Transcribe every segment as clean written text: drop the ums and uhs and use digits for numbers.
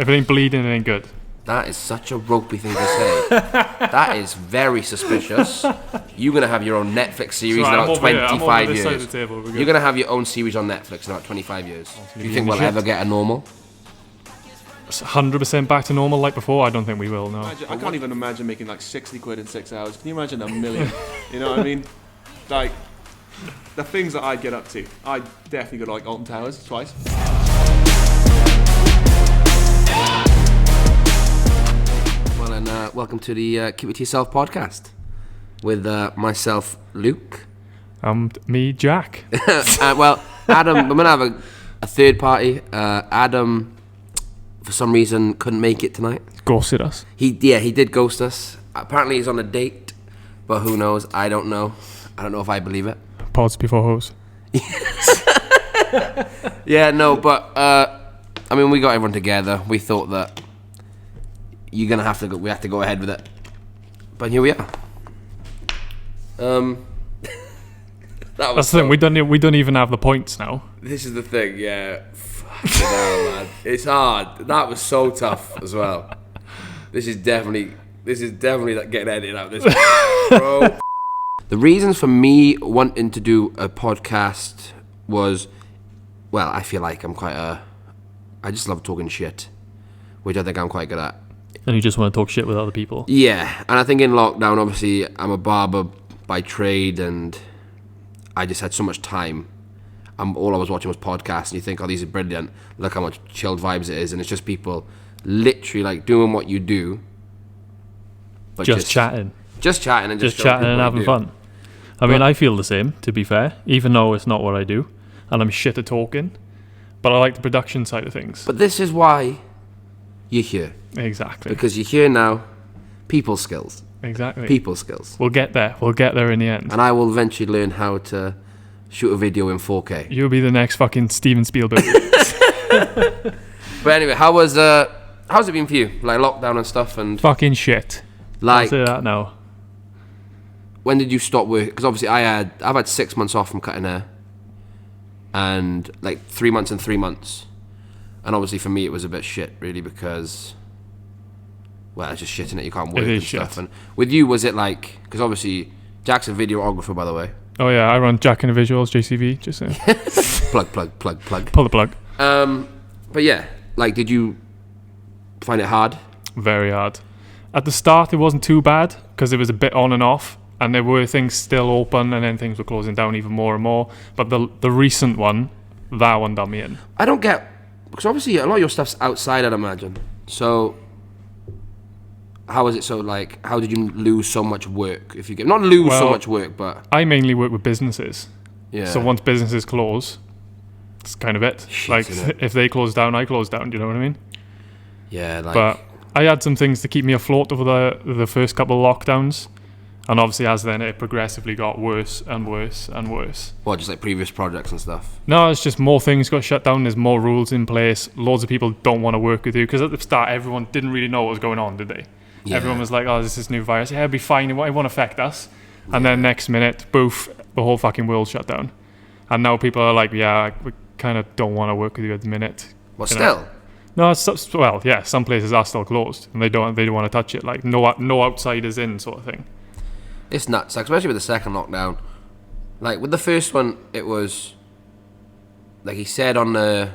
If it ain't bleeding, it ain't good. That is such a ropey thing to say. That is very suspicious. You're going to have your own Netflix series in about 25 years. You're going to have your own series on Netflix in about 25 years. Do you think we'll ever get a normal? 100% back to normal like before? I don't think we will, no. I can't even imagine making like 60 quid in 6 hours. Can you imagine $1 million? You know what I mean? Like, the things that I'd get up to. I'd definitely go to like Alton Towers twice. Well, and welcome to the Keep It To Yourself podcast with myself, Luke. Me, Jack. Well, Adam, we're going to have a third party. Adam, for some reason, couldn't make it tonight. Ghosted us. He did ghost us. Apparently he's on a date, but who knows? I don't know. I don't know if I believe it. Pods before hoes. Yeah, no, but I mean, we got everyone together. We thought that we have to go ahead with it. But here we are. That's the thing. We don't even have the points now. This is the thing, yeah. Fucking hell, man. It's hard. That was so tough as well. This is definitely like getting edited out. This, bro. The reasons for me wanting to do a podcast was, well, I feel like I just love talking shit, which I think I'm quite good at. And you just want to talk shit with other people. Yeah, and I think in lockdown, obviously, I'm a barber by trade, and I just had so much time. All I was watching was podcasts, and you think, oh, these are brilliant. Look how much chilled vibes it is, and it's just people literally like doing what you do, but just chatting. Just chatting and just chatting and having fun. I mean, I feel the same, to be fair, even though it's not what I do, and I'm shit at talking, but I like the production side of things. But this is why you're here. Exactly. Because you're here now, people skills. Exactly. People skills. We'll get there. We'll get there in the end. And I will eventually learn how to shoot a video in 4K. You'll be the next fucking Steven Spielberg. But anyway, how's it been for you? Like lockdown and stuff and... Fucking shit. Like, I'll say that now. When did you stop work? Because obviously I've had 6 months off from cutting hair. And like 3 months and 3 months. And obviously for me it was a bit shit really because... Well, it's just shit in it. You can't work and stuff. And with you, was it like... Because obviously Jack's a videographer, by the way. Oh yeah, I run Jack in the Visuals, JCV, just saying. plug. Pull the plug. But yeah, like, did you find it hard? Very hard. At the start, it wasn't too bad because it was a bit on and off, and there were things still open, and then things were closing down even more and more. But the recent one, that one done me in. I don't get... Because obviously a lot of your stuff's outside, I'd imagine. So... How is it so, like, how did you lose so much work? If you get not lose so much work, but... I mainly work with businesses. Yeah. So once businesses close, that's kind of it. Shit, like, if they close down, I close down, do you know what I mean? Yeah, like... But I had some things to keep me afloat over the first couple of lockdowns. And obviously, as then it progressively got worse and worse and worse. What, just like previous projects and stuff? No, it's just more things got shut down. There's more rules in place. Loads of people don't want to work with you. Because at the start, everyone didn't really know what was going on, did they? Yeah. Everyone was like, oh, this is new virus. Yeah, it'll be fine. It won't affect us. Yeah. And then next minute, boof, the whole fucking world shut down. And now people are like, yeah, we kind of don't want to work with you at the minute. Well, still? No, well, yeah, some places are still closed. And they don't want to touch it. Like, no outsiders in sort of thing. It's nuts, like, especially with the second lockdown. Like, with the first one, it was... Like, he said on the...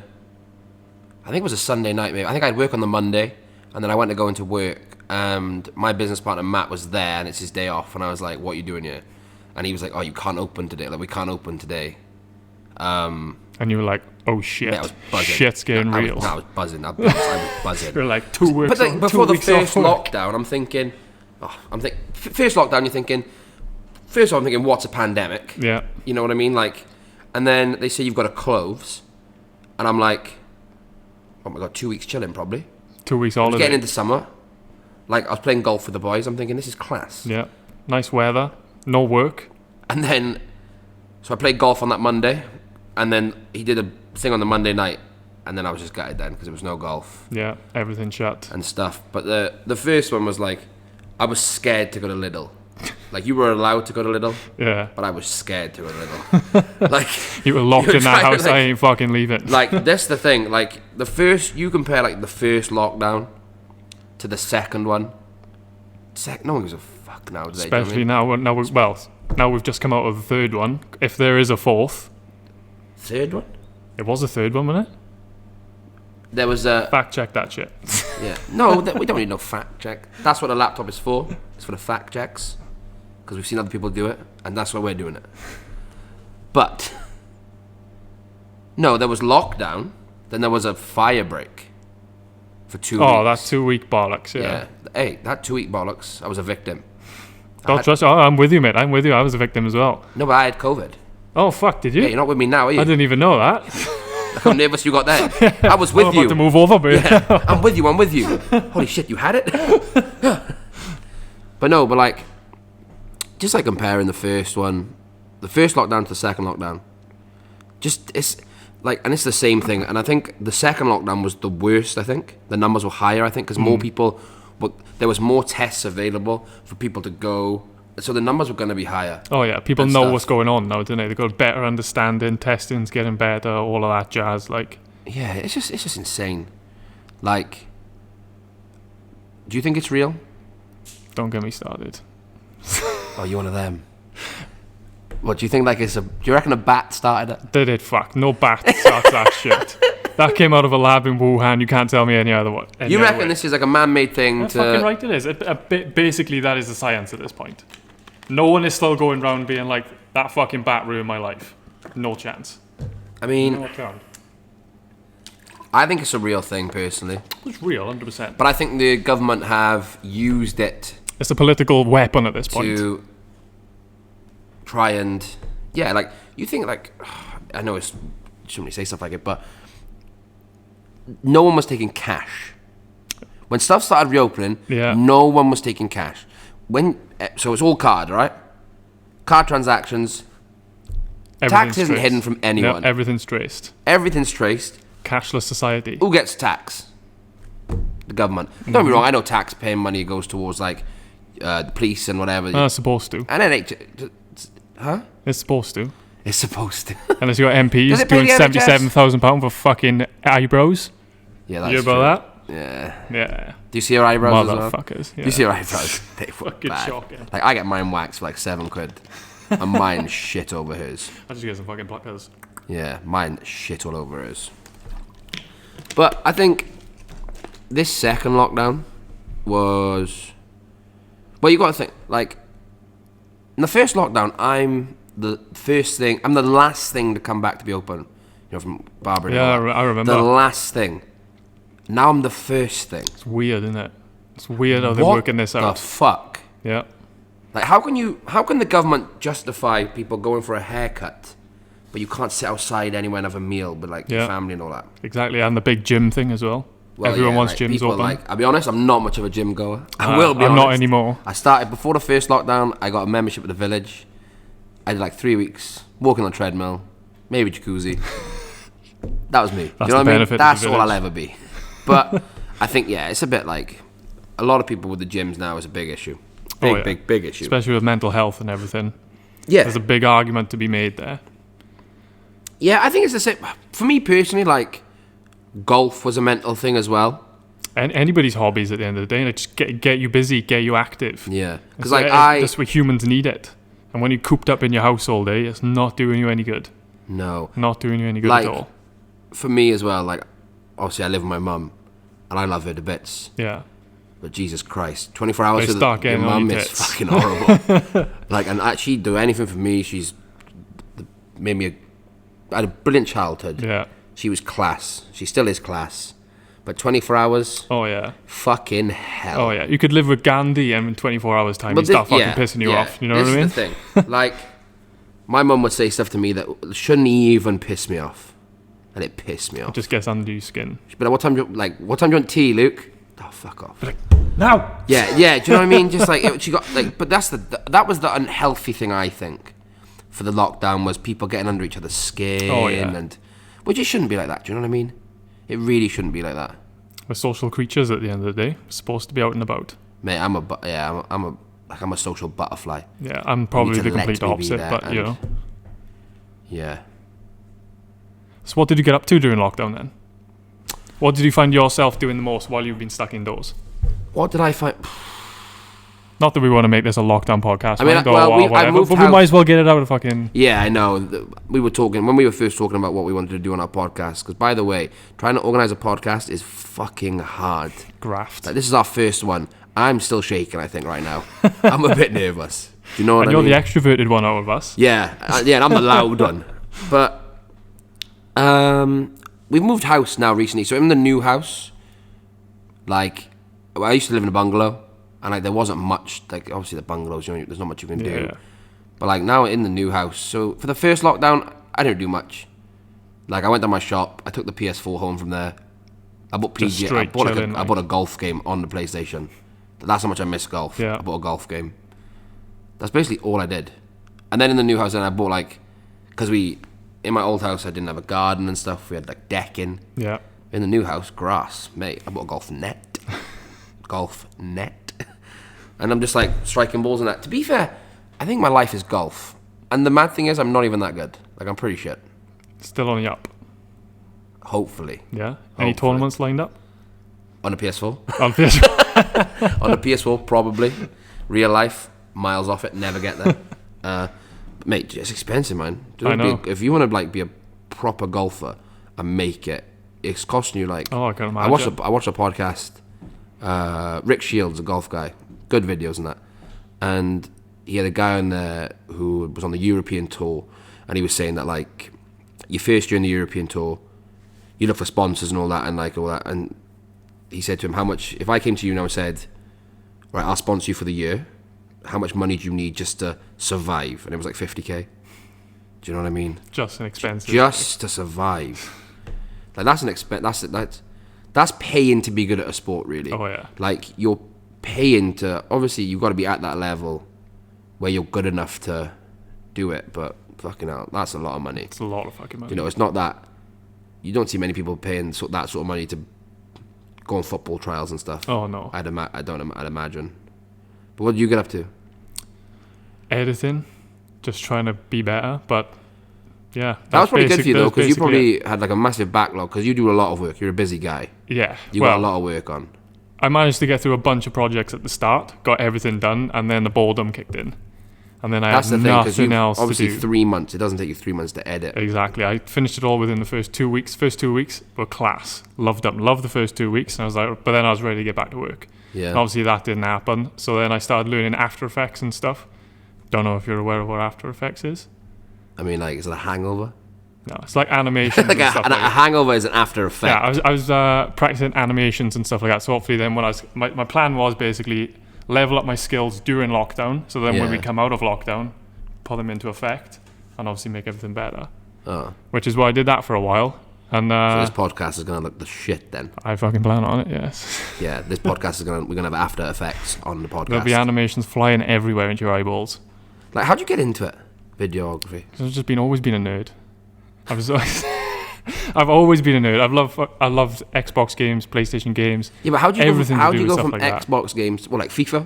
I think it was a Sunday night, maybe. I think I'd work on the Monday. And then I went to go into work. And my business partner Matt was there, and it's his day off, and I was like, what are you doing here? And he was like, oh, you can't open today, like, we can't open today. And you were like, oh shit, I was buzzing. Shit's getting real. I was buzzing. I was buzzing. You're like 2 weeks but like, before the first lockdown, I'm thinking, first lockdown, you're thinking, first of all, I'm thinking, what's a pandemic? Yeah. You know what I mean? Like, and then they say you've got to close, and I'm like, oh my god, 2 weeks chilling probably. 2 weeks holiday. Getting into summer. Like, I was playing golf with the boys. I'm thinking, this is class. Yeah. Nice weather. No work. And then... So I played golf on that Monday. And then he did a thing on the Monday night. And then I was just gutted then because there was no golf. Yeah. Everything shut. And stuff. But the first one was like... I was scared to go to Lidl. Like, you were allowed to go to Lidl, Yeah. but I was scared to go to Lidl. Like, You were locked in that trying to, house. I ain't fucking leaving. like, that's the thing. Like, you compare, like, the first lockdown to the second one. No one gives a fuck now, do they? Especially Do you know now we've just come out of the third one. If there is a fourth. what I mean? Third one? It was a third one, wasn't it? There was a... Fact check that shit. Yeah. No, we don't need no fact check. That's what a laptop is for. It's for the fact checks. Because we've seen other people do it, and that's why we're doing it. But... No, there was lockdown. Then there was a fire break. For 2 weeks. Oh, that's 2 week bollocks, yeah. Hey, that 2 week bollocks, I was a victim. I'm with you, mate. I'm with you. I was a victim as well. No, but I had COVID. Oh, fuck, did you? Yeah, you're not with me now, are you? I didn't even know that. Look how nervous you got then. I was with I'm you. about to move over, but Yeah, I'm with you. Holy shit, you had it? But no, but like, just like comparing the first lockdown to the second lockdown, it's like, and it's the same thing. And I think the second lockdown was the worst. I think the numbers were higher. I think because more people, there was more tests available for people to go, so the numbers were going to be higher. Oh yeah, people and know stuff. what's going on now, don't they? They've got a better understanding. Testing's getting better. All of that jazz. Like, Yeah, it's just insane. Like, do you think it's real? don't get me started. Oh, you're one of them. What do you think? Like, do you reckon a bat started it? They did fuck. No bat starts that shit. That came out of a lab in Wuhan. You can't tell me any other way. You reckon this is like a man-made thing That's fucking right it is. Basically, that is the science at this point. No one is still going around being like, that fucking bat ruined my life. No chance. I mean, No chance. I think it's a real thing, personally. It's real, 100%. But I think the government have used it It's a political weapon at this point. to try and... Yeah, like, you think, like... I know it's... You shouldn't really say stuff like it, but... No one was taking cash. When stuff started reopening, no one was taking cash. So it's all card, right? Card transactions. Tax isn't hidden from anyone. No, everything's traced. Everything's traced. Cashless society. Who gets tax? The government. Don't get me wrong, I know tax-paying money goes towards, like, the police and whatever. It's supposed to. And NHS... Huh? It's supposed to. It's supposed to. Unless you got Does MPs it pay doing the NHS? £77,000 for fucking eyebrows. Yeah, that's You true. about Yeah. that? Yeah. Do you see her eyebrows as well? Motherfuckers. Yeah. Do you see her eyebrows? They were Fucking bad. shocking. Like, I get mine waxed for like £7. And mine shit over hers. I just get some fucking pluckers. Yeah, mine shit all over hers. But I think this second lockdown was... Well, you got to think, like, in the first lockdown, I'm the last thing to come back to be open. You know, from Barbara. Yeah, I remember. The last thing. Now I'm the first thing. It's weird, isn't it? It's weird how they're working this What out. the fuck? Yeah. Like, how can the government justify people going for a haircut, but you can't sit outside anywhere and have a meal with, like, your family and all that? Exactly, and the big gym thing as well. Well, Everyone yeah, wants like, gyms people, open. Like, I'll be honest, I'm not much of a gym goer. I will be honest. I'm not anymore. I started before the first lockdown. I got a membership at the Village. I did like 3 weeks walking on a treadmill, maybe jacuzzi. That was me. That's you know the what I mean? benefit of That's the all I'll Village. ever be. But I think, yeah, it's a bit like a lot of people with the gyms now is a big issue. Big issue. Especially with mental health and everything. Yeah. There's a big argument to be made there. Yeah, I think it's the same. For me personally, like, golf was a mental thing as well. And anybody's hobbies at the end of the day, like, just get you busy, get you active. Yeah. Because, It's- like, that's what humans need it. And when you're cooped up in your house all day, it's not doing you any good. No. Not doing you any good Like, at all. For me as well, like, obviously I live with my mum, and I love her to bits. Yeah. But Jesus Christ, 24 hours They with start your getting on mum your is tits. fucking horrible. Like, and she'd do anything for me. Made me I had a brilliant childhood. Yeah. She was class. She still is class. But 24 hours, Oh, yeah. fucking hell. Oh, yeah. You could live with Gandhi and in 24 hours' time, he'd start fucking pissing you off. You know what I mean? This is the thing. Like, my mum would say stuff to me that shouldn't even piss me off. And it pissed me off. Just gets under your skin. She'd be like, what time do you want tea, Luke? Oh, fuck off. Now! Yeah, do you know what I mean? Just like, she got, like, but that was the unhealthy thing, I think, for the lockdown, was people getting under each other's skin. Oh, yeah. And, which it shouldn't be like that, do you know what I mean? It really shouldn't be like that. We're social creatures at the end of the day. We're supposed to be out and about. Mate, I'm a like I'm a social butterfly. Yeah, I'm probably to the let complete me be opposite, there, but you know. Yeah. So what did you get up to during lockdown then? What did you find yourself doing the most while you've been stuck indoors? What did I find? Not that we want to make this a lockdown podcast, I mean, right? well, or whatever, moved but we might as well get it out of fucking... Yeah, I know. We were talking, when we were first talking about what we wanted to do on our podcast, because by the way, trying to organise a podcast is fucking hard. Graft. Like, this is our first one. I'm still shaking, I think, right now. I'm a bit nervous. Do you know what and I you're mean? the extroverted one out of us. Yeah, and I'm the loud one. But we've moved house now recently, so in the new house, like, I used to live in a bungalow, and like there wasn't much, like obviously the bungalows, you know, there's not much you can do. But like now in the new house, so for the first lockdown, I didn't do much. Like I went to my shop, I took the PS4 home from there. I bought PG, I bought a golf game on the PlayStation. That's how much I miss golf. Yeah. I bought a golf game. That's basically all I did. And then in the new house, then I bought like, because in my old house I didn't have a garden and stuff. We had like decking. Yeah. In the new house, grass, mate. I bought a golf net. Golf net. And I'm just like striking balls and that. To be fair, I think my life is golf. And the mad thing is, I'm not even that good. Like, I'm pretty shit. Still on the up. Hopefully. Yeah. Any tournaments lined up? On the PS4? On PS4. On the PS4, probably. Real life, miles off it, never get there. Mate, it's expensive, man. I know. If you want to like be a proper golfer and make it, it's costing you like... Oh, I can imagine. I watched a podcast. Rick Shields, a golf guy. Good videos and that. And he had a guy on there who was on the European tour, and he was saying that like your first year in the European tour, you look for sponsors and all that, and like all that. And he said to him, how much, if I came to you now and said, right, I'll sponsor you for the year, how much money do you need just to survive? And it was like 50k. Do you know what I mean? Just an expensive. Just to survive. Like that's paying to be good at a sport, really. Oh yeah. Like you're paying to, obviously you've got to be at that level where you're good enough to do it, but fucking hell, that's a lot of money. It's a lot of fucking money. You know, it's not that, you don't see many people paying that sort of money to go on football trials and stuff. Oh no. I'd imagine. But what do you get up to? Editing, just trying to be better, but yeah. That was probably good for you though, because you probably had like a massive backlog, because you do a lot of work, you're a busy guy. Yeah. You got a lot of work on. I managed to get through a bunch of projects at the start, got everything done, and then the boredom kicked in. And then I had nothing else to do. Obviously 3 months, it doesn't take you 3 months to edit. Exactly. I finished it all within the first 2 weeks. First 2 weeks were class. Loved them. Loved the first 2 weeks. And I was like, but then I was ready to get back to work. Yeah. And obviously that didn't happen. So then I started learning After Effects and stuff. Don't know if you're aware of what After Effects is. I mean, like, is it a hangover? No, it's like animation. Like a hangover is an After Effect. Yeah, I was practicing animations and stuff like that. So hopefully then when my plan was basically level up my skills during lockdown. So then when we come out of lockdown, put them into effect and obviously make everything better. Oh. Which is why I did that for a while. And so this podcast is going to look the shit then. I fucking plan on it, yes. Yeah, this podcast we're going to have After Effects on the podcast. There'll be animations flying everywhere into your eyeballs. Like, how'd you get into it? Videography? Because I've always been a nerd. I've always been a nerd. I loved Xbox games, PlayStation games. Yeah, but how'd you go from like Xbox games, well, like FIFA?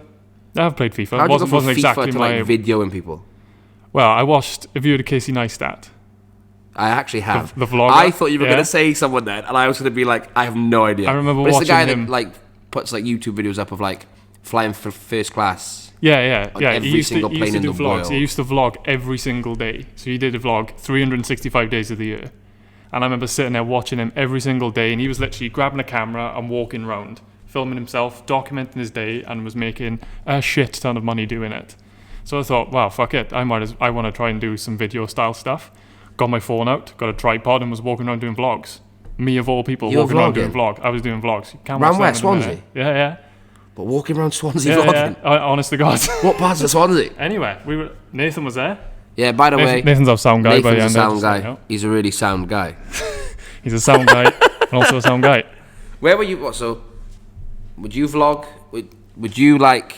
I've played FIFA. How'd you go from wasn't FIFA exactly to like videoing people? Well, I watched a video to KITY Neistat. I actually have. The vlogger. I thought you were going to say someone then, and I was going to be like, I have no idea. I remember watching him. It's the guy him. that like puts like YouTube videos up of like flying for first class. Yeah. Every single plane in the world. He used to vlog every single day. So he did a vlog 365 days of the year. And I remember sitting there watching him every single day, and he was literally grabbing a camera and walking around, filming himself, documenting his day, and was making a shit ton of money doing it. So I thought, wow, fuck it. I want to try and do some video style stuff. Got my phone out, got a tripod, and was walking around doing vlogs. Me of all people, walking around doing vlog. I was doing vlogs. Around where? Swansea? Yeah. But walking around Swansea vlogging? Yeah. Honest to God. What parts of Swansea? Anyway, Nathan was there. Yeah, by the way, Nathan's a sound guy. Nathan's a sound guy. He's a really sound guy. He's a sound guy and also a sound guy. Where were you? So, would you vlog? Would you like?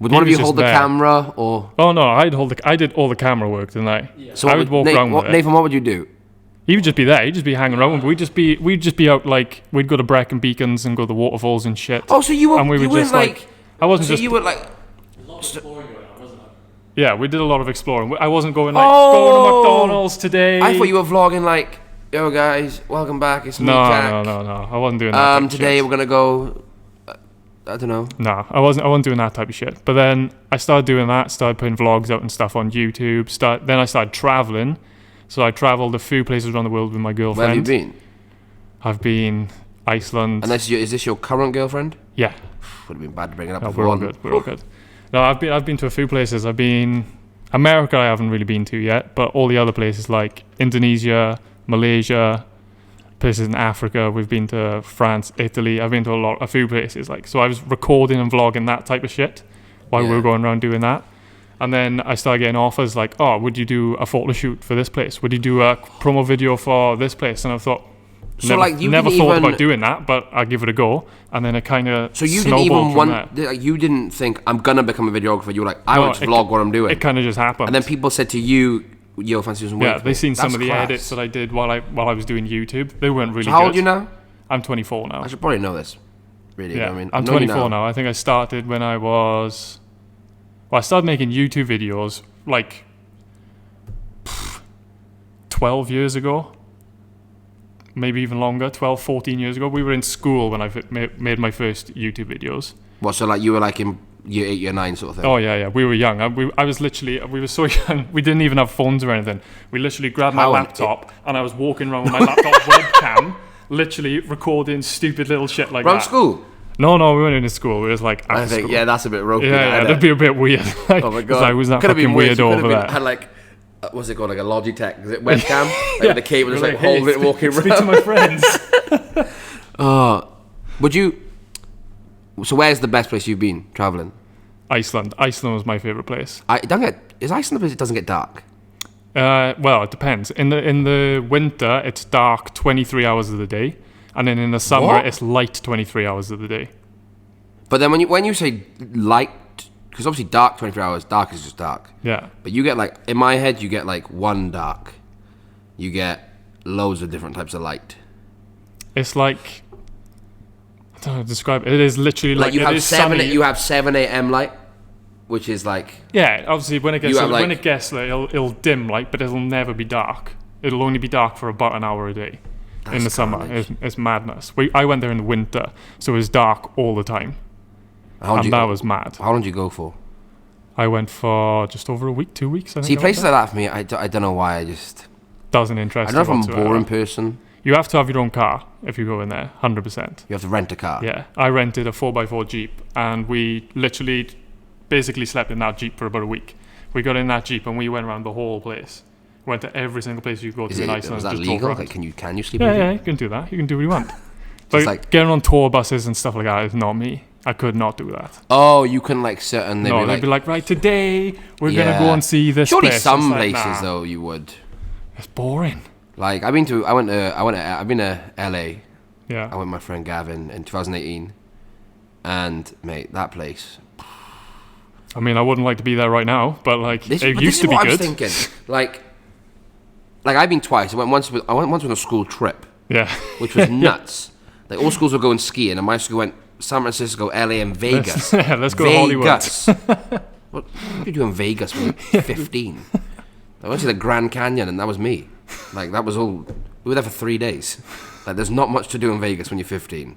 Would one of you hold the camera or? Oh no, I did all the camera work, didn't I? Yeah. So I would walk around with it. Nathan, what would you do? He would just be there. He'd just be hanging around. We'd just be out like we'd go to Brecon Beacons and go to the waterfalls and shit. Oh, so you were? And we you would just like. I wasn't so just. you were like. Yeah, we did a lot of exploring. I wasn't going like, going to McDonald's today. I thought you were vlogging like, yo guys, welcome back, it's me, Jack. No. I wasn't doing that type of today shit. we're going to go, I don't know. No, I wasn't doing that type of shit. But then I started doing that, started putting vlogs out and stuff on YouTube. Then I started traveling. So I traveled a few places around the world with my girlfriend. Where have you been? I've been Iceland. And is this your current girlfriend? Yeah. Would have been bad to bring it up. No, we're all good. We're all good. No, I've been to a few places. I've been America. I haven't really been to yet, but all the other places like Indonesia, Malaysia, places in Africa. We've been to France, Italy. I've been to a few places. Like, so I was recording and vlogging that type of shit while we were going around doing that. And then I started getting offers like, oh, would you do a photo shoot for this place? Would you do a promo video for this place? And I thought, so like you never didn't thought even, about doing that, but I'll give it a go. And then it kind of so you snowballed didn't even from want, there. you didn't think I'm gonna become a videographer. You were like, I want to vlog what I'm doing. It kind of just happened. And then people said to you, yo, fancy some work. Yeah, they seen some of the class. edits that I did while I was doing YouTube. They weren't really So how good. old are you now? I'm 24 now. I should probably know this. Really, Yeah, I mean, I'm 24 now. I think I started when I was... Well, I started making YouTube videos like 12 years ago. Maybe even longer, 12, 14 years ago. We were in school when I made my first YouTube videos. What, so like you were like in year 8, year 9 sort of thing? Oh, yeah. We were young. I was literally... We were so young. We didn't even have phones or anything. We literally grabbed my laptop and I was walking around with my laptop webcam, literally recording stupid little shit like Around that. school? No, we weren't in school. It was like after I think, school. yeah, that's a bit ropey. Yeah, that'd be a bit weird. Like, oh my god, I was that could have fucking been weird. weirdo over there. Had like, what's it called, like a Logitech? Is it webcam? Like with the cable, just like holding it, walking around. Speak to my friends. Would you? So where's the best place you've been traveling? Iceland. Iceland was my favorite place. Is Iceland the place that doesn't get dark? Well, it depends. In the winter, it's dark 23 hours of the day, and then in the summer, it's light 23 hours of the day. But then when you say light, because obviously dark 23 hours, dark is just dark. Yeah. But you get like, in my head, you get like one dark. You get loads of different types of light. It's like, I don't know how to describe it. It is literally like you it have is sunny. You have 7 a.m. light, which is like... Yeah, obviously when it gets like, it'll dim light, but it'll never be dark. It'll only be dark for about an hour a day in the summer. It's madness. I went there in the winter, so it was dark all the time. That was mad. How long did you go for? I went for just over a week, 2 weeks. I think. See, places like that for me, I don't know why. I just doesn't interest. I don't know if I'm a boring person. You have to have your own car if you go in there, 100%. You have to rent a car. Yeah, I rented a 4x4 Jeep, and we literally, basically slept in that Jeep for about a week. We got in that Jeep and we went around the whole place. Went to every single place you go to in Iceland. Is that just legal? Like, can you sleep? Yeah, you can do that. You can do what you want. But like getting on tour buses and stuff like that is not me. I could not do that. Oh, you can like certain. They'd be like, right, today we're gonna go and see this. Surely place. some like, places though you would. It's boring. Like I've been to LA. Yeah. I went with my friend Gavin in 2018, and mate, that place. I mean, I wouldn't like to be there right now, but like it used to be good. I was thinking, like I've been twice. I went once on a school trip. Yeah. Which was nuts. Like all schools were going skiing, and my school went San Francisco, LA, and Vegas. Let's go to Hollywood. What did you do in Vegas when you were 15? I went to the Grand Canyon, and that was me. Like that was all. We were there for 3 days. Like there's not much to do in Vegas when you're 15.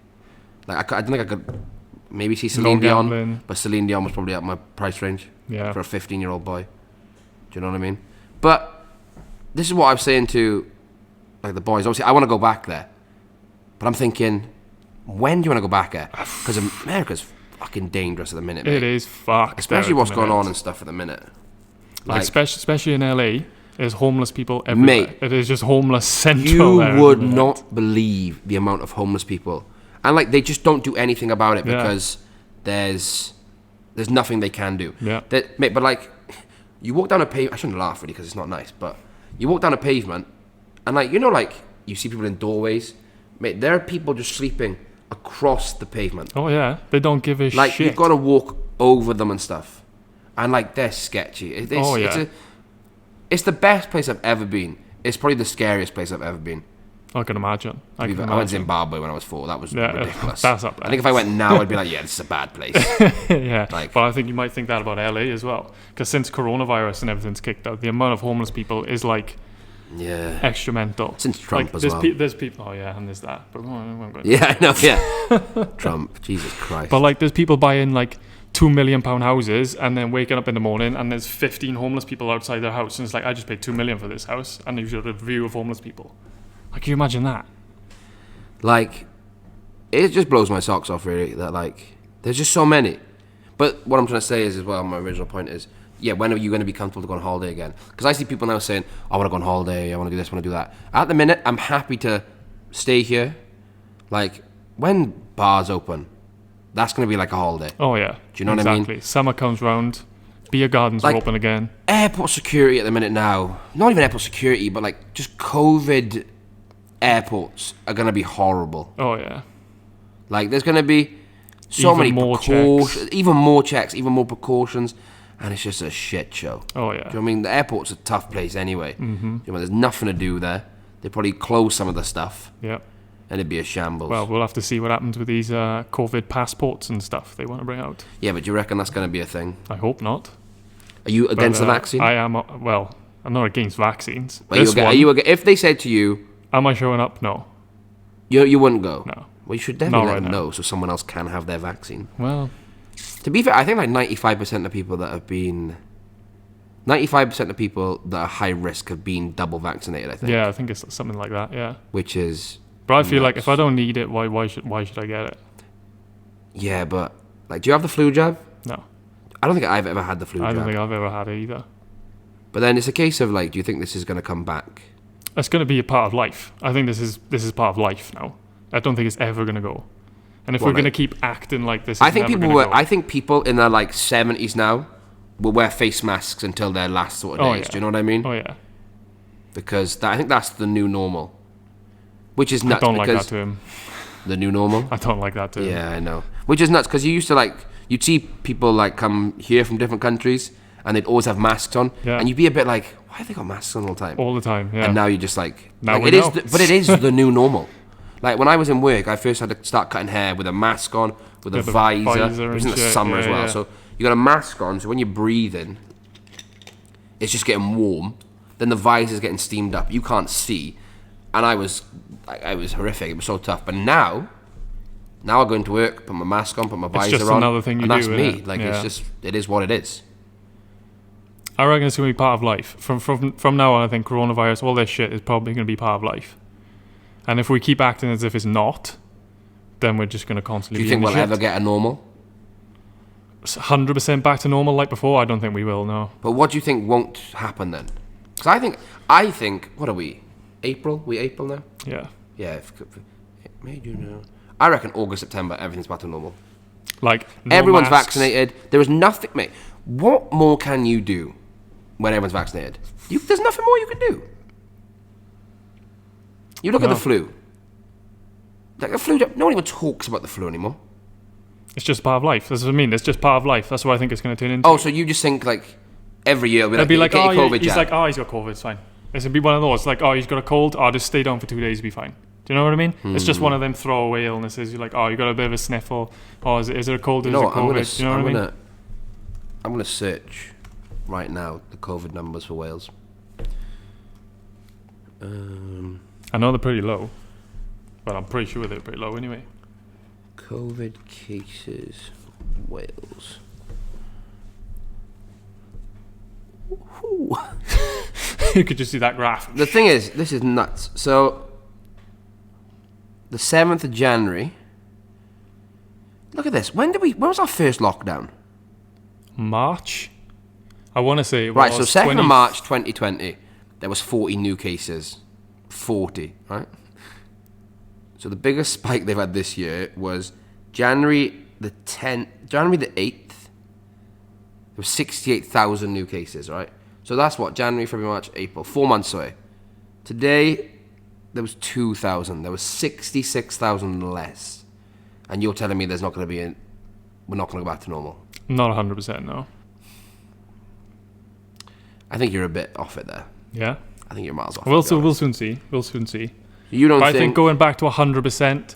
Like I don't think I could maybe see Celine Dion, but Celine Dion was probably at my price range for a 15-year-old boy. Do you know what I mean? But this is what I'm saying to like the boys. Obviously, I want to go back there, but I'm thinking, when do you want to go back there? Because America's fucking dangerous at the minute. Mate. It is fucked. Especially what's going on and stuff at the minute. Like especially in LA, there's homeless people everywhere. Mate, it is just homeless central. You would not believe the amount of homeless people, and like they just don't do anything about it because there's nothing they can do. Yeah. Mate, but like you walk down a pavement. I shouldn't laugh really because it's not nice, but you walk down a pavement, and like like you see people in doorways. Mate, there are people just sleeping across the pavement. Oh yeah, they don't give a shit. Like you've got to walk over them and stuff, and like they're sketchy. It's the best place I've ever been. It's probably the scariest place I've ever been. I can imagine. I went to Zimbabwe when I was 4. That was ridiculous. That's up there. I think if I went now, I'd be like, yeah, this is a bad place. Yeah, Like- but I think you might think that about LA as well, because since coronavirus and everything's kicked out, the amount of homeless people is like Yeah. extra mental. Since Trump as there's well. there's people. Oh yeah, and there's that. But we won't go into Yeah, I know, yeah. Trump, Jesus Christ. But like, there's people buying like £2 million houses and then waking up in the morning and there's 15 homeless people outside their house, and it's like, I just paid $2 million for this house, and you've got a view of homeless people. Like, can you imagine that? Like, it just blows my socks off, really, that, like, there's just so many. But what I'm trying to say is, as well, my original point is, yeah, when are you going to be comfortable to go on holiday again? Because I see people now saying, I want to go on holiday, I want to do this, I want to do that. At the minute, I'm happy to stay here. Like, when bars open, that's going to be like a holiday. Oh yeah. Do you know what I mean? Exactly. Summer comes round, beer gardens Like- are open again. Airport security at the minute now, not even airport security, but like just COVID airports are going to be horrible. Oh yeah. Like, there's going to be so Even many more precautions, checks. even more checks, even more precautions, and it's just a shit show. Oh Do yeah. you know what I mean? The airport's a tough place anyway. Mm-hmm. You know, there's nothing to do there. They probably close some of the stuff, Yeah. and it'd be a shambles. Well, we'll have to see what happens with these COVID passports and stuff they want to bring out. Yeah, but do you reckon that's going to be a thing? I hope not. Are you against But, the vaccine? I am. Well, I'm not against vaccines. Are you, This are one, you if they said to you, am I showing up? No. you wouldn't go? No. Well, you should definitely Not let right them now. know so someone else can have their vaccine. Well, To be fair, I think like 95% of people that have been... 95% of people that are high risk have been double vaccinated, I think. yeah, I think it's something like that. Yeah. Which is... But I feel like nuts. if I don't need it, why should I get it? Yeah, but... Like, do you have the flu jab? No. I don't think I've ever had the flu I jab. don't think I've ever had it either. But then it's a case of like, do you think this is going to come back? It's going to be a part of life. I think this is part of life now. I don't think it's ever going to go. And if Well, we're going to like- keep acting like this, I is think never people gonna were. go. I think people in their like 70s now will wear face masks until their last sort of Oh, days. yeah. Do you know what I mean? Oh yeah. Because I think that's the new normal. Which is I nuts. don't like because that to him. the new normal. I don't like that to him. Yeah, I know. Which is nuts because you used to like you'd see people like come here from different countries and they'd always have masks on, Yeah. and you'd be a bit like, why have they got masks on all the time? All the time. Yeah. And now you're just like, Now like we it is, know. but it is the new normal. Like when I was in work, I first had to start cutting hair with a mask on, with a Yeah, the visor. visor It was and in the shit, summer as yeah, well, yeah. so you got a mask on. So when you're breathing, it's just getting warm. Then the visor's getting steamed up. You can't see, and I was horrific. It was so tough. But now I go into work, put my mask on, put my visor just on, another thing you and that's do, me. innit? Like Yeah. it's just, it is what it is. I reckon it's going to be part of life. From now on, I think coronavirus, all this shit is probably going to be part of life. And if we keep acting as if it's not, then we're just going to Do constantly you be think in the we'll shit. ever get a normal? 100% back to normal like before? I don't think we will, no. But what do you think won't happen then? Because I think, what are we? April? We April now? Yeah. Yeah, May, June, no. I reckon August, September, everything's back to normal. Like, no Everyone's masks. vaccinated. There is nothing, mate. What more can you do when everyone's vaccinated? There's nothing more you can do. You look at the No. flu. Like the flu, no one even talks about the flu anymore. It's just part of life. That's what I mean. It's just part of life. That's what I think it's going to turn into. Oh, so you just think like every year It'll be like, get oh, your COVID he's jab. like, oh, he's got COVID, it's fine. It's going to be one of those, like, oh, he's got a cold, oh, just stay down for 2 days, be fine. Do you know what I mean? It's just one of them throwaway illnesses. You're like, oh, you got a bit of a sniffle. Oh, is it a cold? You Is know it what? COVID? Do you know what I mean? I'm gonna search right now the COVID numbers for Wales. I know they're pretty low, but I'm pretty sure they're pretty low anyway. COVID cases, Wales. Whew. You could just see that graph. The thing is, this is nuts. So, the 7th of January. Look at this. When was our first lockdown? March? I want to say it Right, was so 2nd 20 of March 2020, there was 40 new cases. 40, right? So the biggest spike they've had this year was January the 8th. There was 68,000 new cases, right? So that's what, January, February, March, April. 4 months away. Today, there was 2,000. There was 66,000 less. And you're telling me we're not going to go back to normal. Not 100%, no. I think you're a bit off it there. Yeah? I think you're miles off. We'll to be honest. soon see. We'll soon see. You don't But think... I think going back to 100%,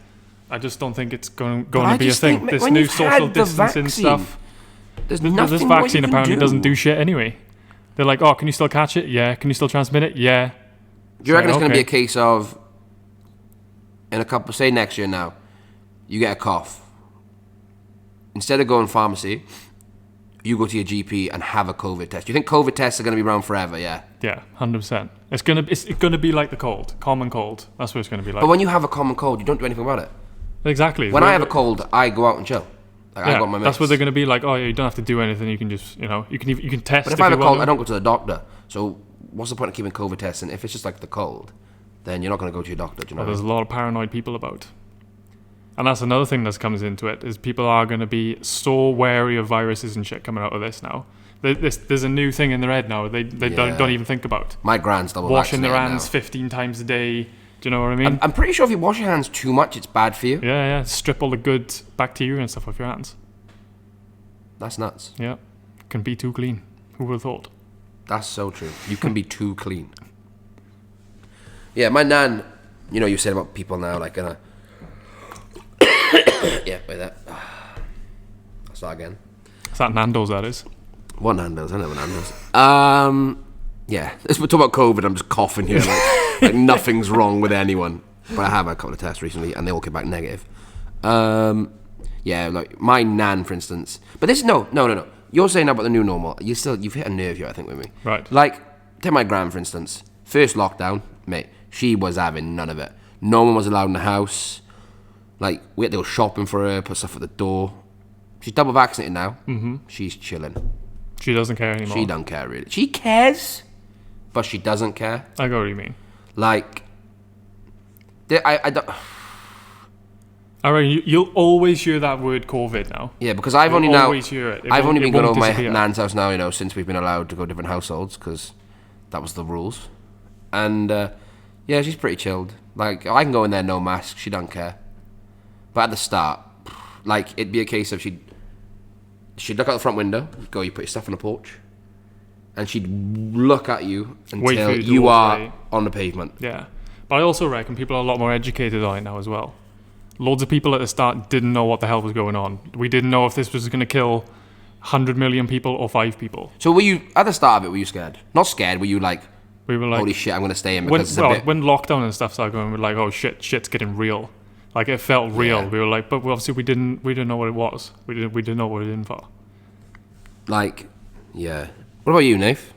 I just don't think it's going to be a thing. Think, this when new you've social had the distancing vaccine, stuff. There's This nothing vaccine more you apparently can doesn't do shit anyway. They're like, oh, can you still catch it? Yeah. Can you still transmit it? Yeah. Do you reckon it's going to be a case of, in a couple, say next year now, you get a cough. Instead of going pharmacy, you go to your GP and have a COVID test. Do you think COVID tests are going to be around forever? Yeah. Yeah, 100%. It's gonna be like the cold, common cold. That's what it's gonna be like. But when you have a common cold, you don't do anything about it. Exactly. When I have a cold, I go out and chill. Like, I go with my mates. That's what they're gonna be like. Oh, yeah, you don't have to do anything. You can just, you can test. But if I have a cold, I don't go to the doctor. So what's the point of keeping COVID tests? And if it's just like the cold, then you're not going to go to your doctor. Do you know? There's a lot of paranoid people about. And that's another thing that comes into it, is people are going to be so wary of viruses and shit coming out of this now. There's a new thing in their head now they don't even think about. My grand's double washing their vaccinated hands now. 15 times a day. Do you know what I mean? I'm pretty sure if you wash your hands too much, it's bad for you. Yeah. Strip all the good bacteria and stuff off your hands. That's nuts. Yeah. Can be too clean. Who would have thought? That's so true. You can be too clean. Yeah, my nan, you said about people now, like, yeah, wait that. I'll start again. Is that Nando's, that is? What Nando's? I know what Nando's. Yeah, we're talking about COVID. I'm just coughing here, like nothing's wrong with anyone. But I have had a couple of tests recently, and they all came back negative. Yeah, like my nan, for instance. But this, no. You're saying about the new normal. You've hit a nerve here, I think, with me. Right. Like, take my gran, for instance. First lockdown, mate, she was having none of it. No one was allowed in the house. Like, we had to go shopping for her, put stuff at the door. She's double vaccinated now. Mm-hmm. She's chilling. She doesn't care anymore. She don't care, really. She cares, but she doesn't care. I get what you mean. Like, I don't... I reckon you'll always hear that word COVID now. Yeah, because I've only hear it. I've only been going over my disappear. nan's house now, since we've been allowed to go to different households, because that was the rules. And, yeah, she's pretty chilled. Like, I can go in there, no mask. She don't care. But at the start, like, it'd be a case of she'd look out the front window, you put your stuff on the porch, and she'd look at you until you are on the pavement. Yeah. But I also reckon people are a lot more educated on it now as well. Loads of people at the start didn't know what the hell was going on. We didn't know if this was going to kill 100 million people or 5 people. So were you, at the start of it, were you scared? Not scared, were you like, we were like, holy shit, I'm going to stay in because when lockdown and stuff started going, we were like, oh shit's getting real. Like, it felt real. Yeah. We were like, but obviously we didn't know what it was. We didn't know what it was in for. Like, yeah. What about you, Nath?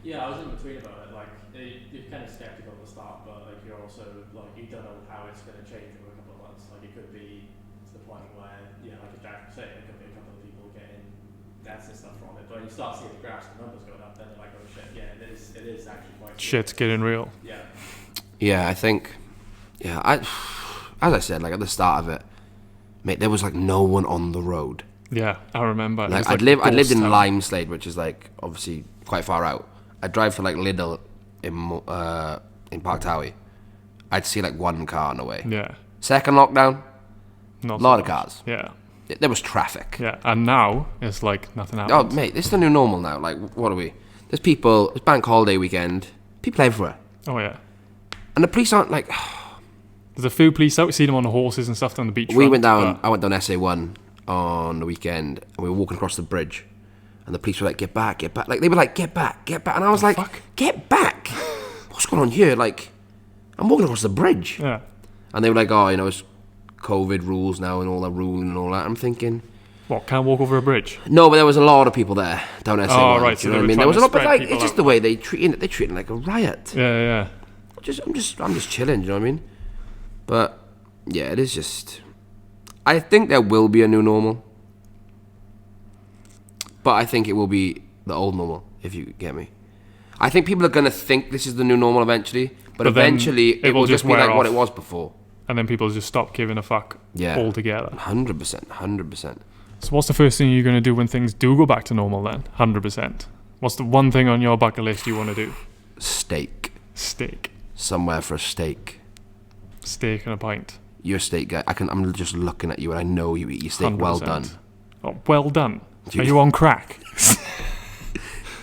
Yeah, I was in between about it. Like, you're kind of skeptical at the start, but like you're also like you don't know how it's going to change over a couple of months. Like, it could be to the point where, like Jack was saying, it could be a couple of people getting deaths and stuff from it. But when you start seeing the graphs and numbers going up, then they're like, oh shit, yeah, it is actually quite. Shit's getting real. Yeah. Yeah, I think. Yeah, as I said, like at the start of it, mate, there was like no one on the road. Yeah, I remember. Like, I lived in Limeslade, which is like obviously quite far out. I'd drive to like Lidl in Park Towie. I'd see like one car on the way. Yeah. Second lockdown, Not a lot so of cars. Yeah. There was traffic. Yeah, and now it's like nothing happens. Oh, mate, this is the new normal now. Like, what are we? There's people. It's bank holiday weekend. People everywhere. Oh yeah. And the police aren't like. There's a few police out. We see them on the horses and stuff down the beach. I went down SA1 on the weekend, and we were walking across the bridge, and the police were like, "Get back, get back!" Like they were like, "Get back, get back!" And I was like, fuck? "Get back! What's going on here?" Like, I'm walking across the bridge, Yeah. and they were like, "Oh, it's COVID rules now and all that ruling and all that." I'm thinking, What? Can't walk over a bridge? no, but there was a lot of people there down SA1. Oh, right, so you know they what I mean? were There was a lot, but trying to like, spread it's just people the way they treat it like a riot. Yeah. I'm just chilling. You know what I mean? But yeah, it is just. I think there will be a new normal, but I think it will be the old normal. If you get me, I think people are gonna think this is the new normal eventually, but But then eventually it will just be wear like what off. it was before. And then people just stop giving a fuck altogether. 100%. So what's the first thing you're going to do when things do go back to normal then? 100%. What's the one thing on your bucket list you want to do? Steak. Steak. Somewhere for a steak. Steak and a pint. You're a steak guy. I'm just looking at you and I know you eat your steak 100%. well done. Oh, well done. Dude. Are you on crack?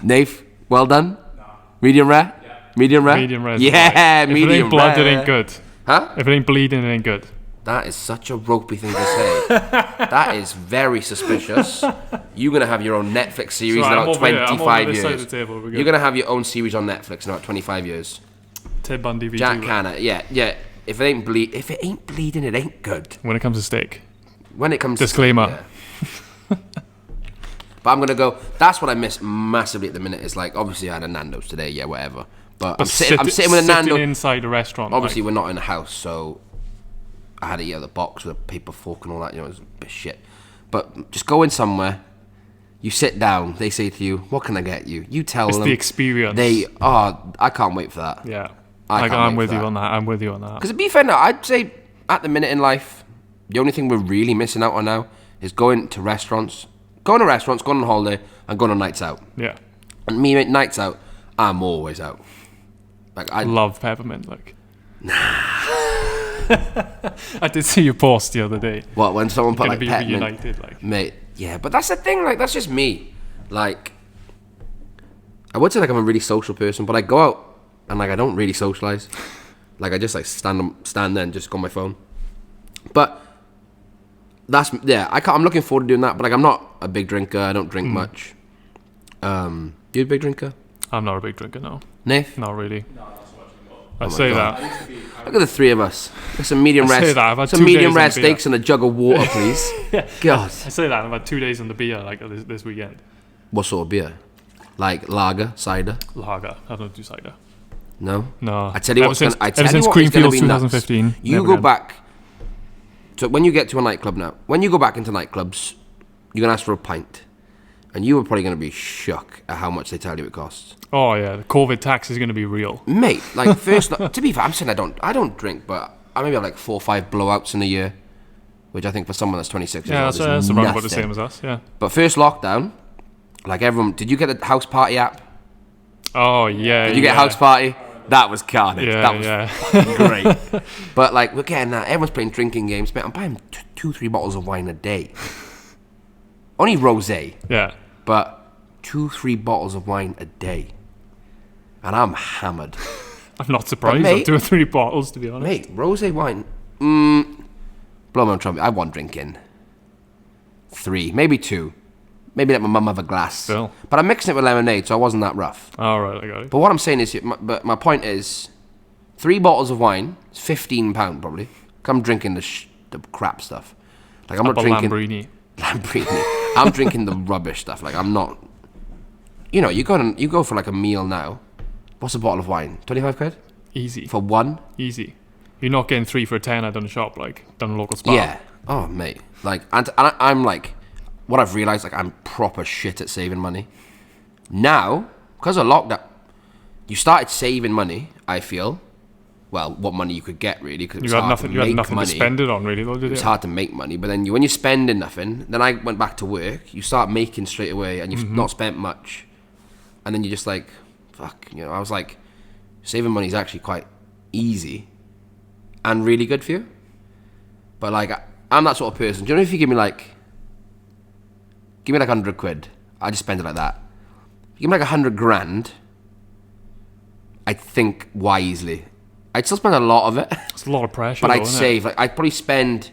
Nath, well done? No. Medium rare? Yeah. Medium rare? Medium rare. Yeah, medium If it ain't blood, rare. it ain't good. Huh? If it ain't bleeding, it ain't good. That is such a ropey thing to say. That is very suspicious. You're going to have your own Netflix series in about 25 years. You're going to have your own series on Netflix in about 25 years. Ted Bundy v. Jack Cana. Yeah. If it ain't bleeding, it ain't good. When it comes to steak. When it comes Disclaimer. to steak, yeah. But I'm going to go, that's what I miss massively at the minute. It's like, obviously I had a Nando's today, yeah, whatever. But I'm sitting with a Nando's. Inside a restaurant. Obviously, we're not in a house, so I had to eat out of the box with a paper fork and all that. You know, it was a bit shit. But just go in somewhere. You sit down. They say to you, "What can I get you?" You tell them. It's the experience. I can't wait for that. Yeah. I'm with you on that. I'm with you on that. Because to be fair now, I'd say at the minute in life, the only thing we're really missing out on now is going to restaurants. Going to restaurants, going on holiday, and going on nights out. Yeah. And me, nights out, I'm always out. Like I love peppermint. Like. I did see your post the other day. What, when someone put like peppermint? Reunited, like. Mate, yeah, but that's the thing. Like that's just me. Like I would say like I'm a really social person, but I go out and like I don't really socialize. Like I just like stand there and just go on my phone. But that's I'm looking forward to doing that. But like I'm not a big drinker. I don't drink much. You a big drinker? I'm not a big drinker, no. Nath? Not really. No, not so much anymore. I say God. that. Look at the three of us. Get some medium I say rare. that, I've had Some 2 medium days rare on beer. steaks and a jug of water, please. God. I say that. I've had 2 days on the beer like this weekend. What sort of beer? Like lager, cider? Lager. I don't do cider. No. No. I tell you Ever what's since, gonna, I ever tell you since what is gonna Creamfields be nuts. 2015. You never go again. back. So when you get to a nightclub now, when you go back into nightclubs, you're gonna ask for a pint, and you are probably gonna be shocked at how much they tell you it costs. Oh yeah, the COVID tax is going to be real. Mate, like first, to be fair, I'm saying I don't drink, but I maybe have like 4 or 5 blowouts in a year, which I think for someone that's 26 years Yeah, old that's is around about the nothing. same as us. Yeah. But first lockdown, like everyone, did you get the house party app? Oh yeah. Did you get house party? That was carnage. Yeah, That was great. But like we're getting that. Everyone's playing drinking games. Man, I'm buying 2-3 bottles of wine a day. Only rosé, Yeah. but 2-3 bottles of wine a day, and I'm hammered. I'm not surprised. mate- 2 or 3 bottles, to be honest. Mate, rosé wine. Blow my own trumpet. I want drinking. 3, maybe 2. Maybe let my mum have a glass. Still. But I'm mixing it with lemonade, so I wasn't that rough. All right, I got it. But what I'm saying is, my point is, 3 bottles of wine is £15 probably. I'm drinking the crap stuff. Like I'm not drinking Lamborghini. I'm drinking the rubbish stuff. Like I'm not. You know, you go for like a meal now. What's a bottle of wine? 25 quid Easy. for one? Easy. You're not getting 3 for a 10 at a shop, like done a local spa. Yeah. Oh mate. Like and I'm like, what I've realised, like I'm proper shit at saving money. Now, because of lockdown, you started saving money. I feel. Well, what money you could get really, because You had nothing to spend it on, really, though, did you? It's hard to make money, but then when you're spending nothing, then I went back to work. You start making straight away, and you've not spent much, and then you're just like, fuck. You know, I was like, saving money is actually quite easy, and really good for you. But like, I'm that sort of person. Do you know if you give me like 100 quid, I just spend it like that. If you give me like 100 grand, I think wisely. I'd still spend a lot of it. It's a lot of pressure, But though, I'd isn't save, like, I'd probably spend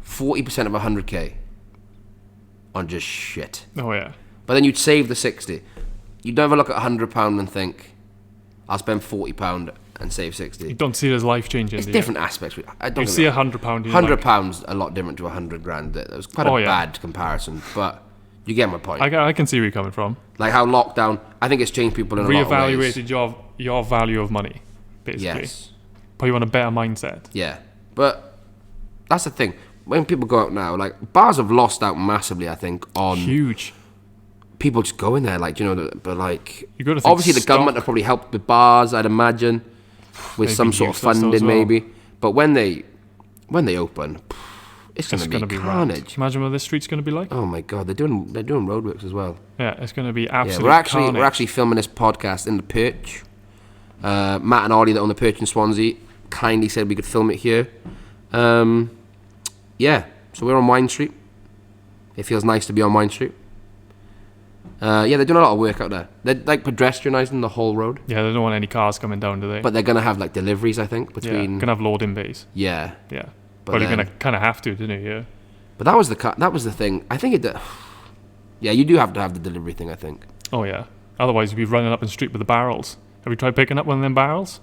40% of 100k on just shit. it? Oh, yeah. But then you'd save the 60. You'd never look at £100 and think, I'll spend £40 and save 60. You don't see it as life-changing, It's do you? different aspects. I don't You think see that- £100, you're like, £100 a lot different to 100 grand. That was quite a Oh, yeah. bad comparison, but you get my point. I can see where you're coming from. Like how lockdown, I think it's changed people in a lot of ways. Reevaluated your value of money, basically. Yes. Put you on a better mindset. Yeah, but that's the thing. When people go out now, like bars have lost out massively. I think on Huge. people just going there, like but like You gotta think obviously the government have probably helped with bars, I'd imagine, with They've some been sort of useless though funding as well. maybe. But when they open, it's It's gonna be rammed. carnage. Imagine what this street's going to be like. Oh my god, they're doing roadworks as well. Yeah, it's going to be Yeah, absolute we're carnage. actually filming this podcast in the Perch. Matt and Ollie that own the Perch in Swansea kindly said we could film it here. Yeah, so we're on Wine Street. It feels nice to be on Wine Street. Yeah, they're doing a lot of work out there. They're like pedestrianising the whole road. Yeah, they don't want any cars coming down, do they? But they're gonna have like deliveries, I think, between. Yeah, gonna have loading bays. Yeah. Yeah. But Well, you're then- gonna kind of have to, didn't you? Yeah. But that was the thing. I think it. Yeah, you do have to have the delivery thing, I think. Oh yeah. Otherwise, you'd be running up the street with the barrels. Have you tried picking up one of them barrels?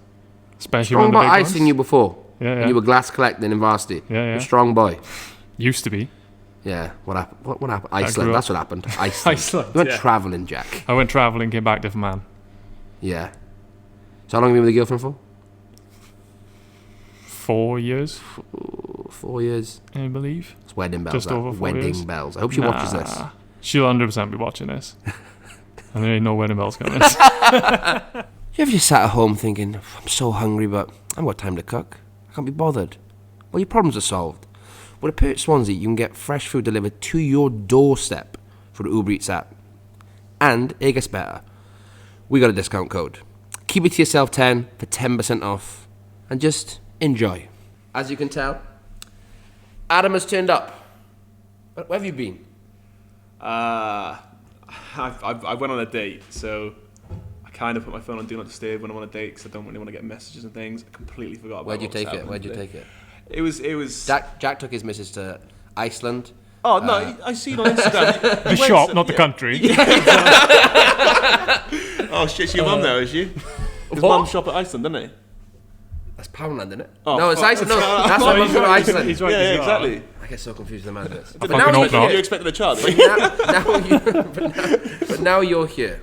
Especially Strong one of the boy, big I ones. seen you before. Yeah, When yeah. you were glass collecting in varsity. Yeah, yeah. You're a strong boy. Used to be. Yeah. What happened? What happened? grew Iceland. up- That's what happened. Iceland. Iceland, You went yeah. travelling, Jack. I went travelling, came back, different man. Yeah. So how long have you been with your girlfriend for? 4 years, 4 years. I believe. It's wedding bells. Just that. over 4 wedding years. bells. I hope she watches this. Nah. She'll 100% be watching this. And there ain't no wedding bells coming. You ever just sat at home thinking, I'm so hungry, but I haven't got time to cook. I can't be bothered. Well, your problems are solved. With a Perch Swansea, you can get fresh food delivered to your doorstep through the Uber Eats app. And it gets better. We got a discount code. Keep it to yourself 10 for 10% off. And just enjoy. As you can tell, Adam has turned up. Where have you been? I went on a date, so I kind of put my phone on Do Not Disturb when I'm on a date because I don't really want to get messages and things. I completely forgot about Where'd you what was take it? happening Where'd you today. take it? It was. Jack took his missus to Iceland. Oh no! I seen on Instagram. The shop, not the country. Oh shit! Your mum there, is she? His What? mum shop at Iceland, doesn't he? That's Poundland, isn't it? Oh, no, it's fuck. Iceland. No, that's why I'm from Iceland. He's right. Yeah, he's right. exactly. I get so confused with the madness. I But fucking now, hope you're not. You expected a child? but now you're here.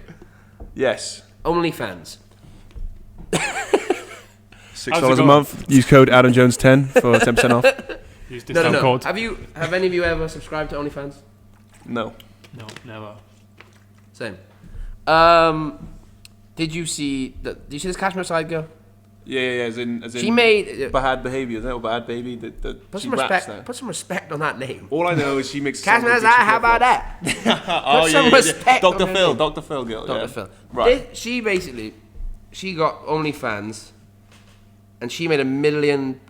Yes. OnlyFans. $6 How's it a going? month. Use code AdamJones10 for 10% off. Use No, discount no, no. code. Have any of you ever subscribed to OnlyFans? No. No, never. Same. Did you see this Kashmir side girl? Yeah. As in. She made Bhad behaviour, isn't it? Or Bhad baby. put She some raps respect. now. Put some respect on that name. All I know is she makes. Kashmir side. How about that? Oh some respect Dr. on her Phil. name. Dr. Phil girl. Dr. yeah. Phil. Right. She got OnlyFans, and she made $1 million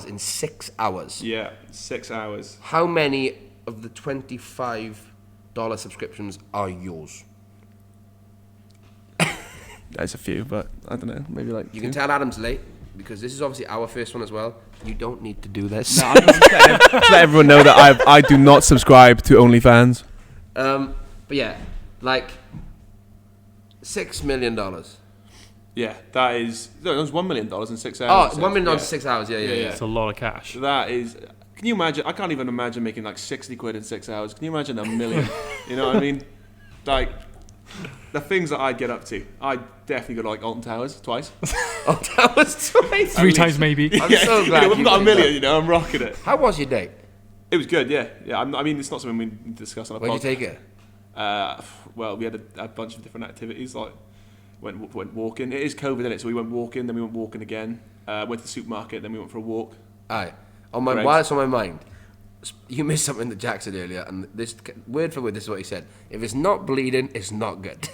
in 6 hours. Yeah. 6 hours. How many of the $25 subscriptions are yours? There's a few, but I don't know. Maybe like. You can tell Adam's late because this is obviously our first one as well. You don't need to do this. No, I'm just let everyone know that I do not subscribe to OnlyFans. But yeah, like $6 million. Yeah, that is. No, it was $1 million in 6 Oh, hours. $1 million Yeah. in 6 hours. Yeah. It's a lot of cash. That is. Can you imagine? I can't even imagine making like 60 quid in 6 hours. Can you imagine $1 million? You know what I mean? Like the things that I'd get up to. I'd definitely go to like Alton Towers twice. Oh, that was twice. 3 times maybe. I'm so glad We've you got $1 did million. that. You know, I'm rocking it. How was your date? It was good. Yeah. I mean, it's not something we discuss on a Where'd you podcast. take it? Well, we had a bunch of different activities. Like went walking. It is COVID in it, so we went walking. Then we went walking again. Went to the supermarket. Then we went for a walk. Alright. Correct. While it's on my mind, you missed something that Jack said earlier, and this word for word, this is what he said. If it's not bleeding, it's not good.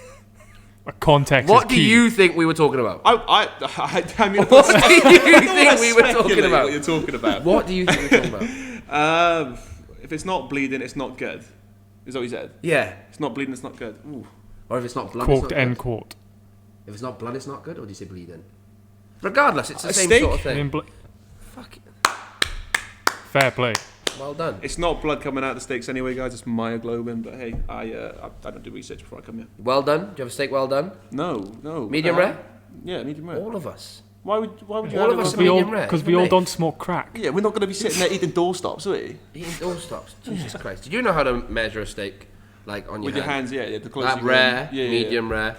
Context What is do key. you think we were talking about? I mean, What do you think we were talking speculate about? What you're talking about? What do you think we were talking about? If it's not bleeding, it's not good. Is that what you said? Yeah. It's not bleeding, it's not good. Ooh. Or if it's not blood, it's Quote not end good. quote. If it's not blood, it's not good, or do you say bleeding? Regardless, it's the A same steak? sort of I thing. mean, Fuck it. fair play. Well done. It's not blood coming out of the steaks anyway, guys. It's myoglobin. But hey, I don't do research before I come here. Well done. Do you have a steak well done? No. Medium rare? Yeah, medium rare. All of us. Why would you? All have of it us on- are medium rare. Because even we all me. don't smoke crack. Yeah, we're not going to be sitting there eating doorstops, are we? Eating doorstops. Jesus Christ. Did you know how to measure a steak? Like on your With your hand? hands, yeah. The closer That you go rare, in. Yeah, medium rare,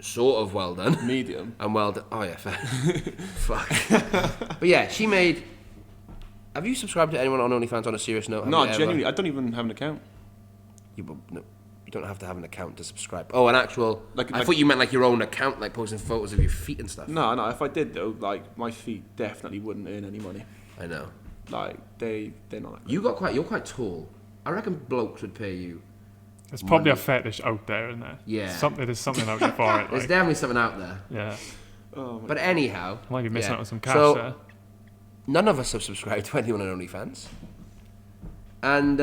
sort of well done, medium. and well done. Oh yeah, fair. Fuck. But yeah, she made. Have you subscribed to anyone on OnlyFans on a serious note? Have No, you ever? genuinely, I don't even have an account. No, you don't have to have an account to subscribe. Oh, an actual. Like- I like- thought you meant like your own account, like posting photos of your feet and stuff. No. If I did though, like my feet definitely wouldn't earn any money. I know. Like they're not. You're quite tall. I reckon blokes would pay you. There's probably a Money. fetish out there, isn't there? Yeah. There's something out there for it. There's Like, definitely something out there. yeah. Oh my But anyhow, I might be missing yeah. out on some cash So, there. none of us have subscribed to anyone on OnlyFans. And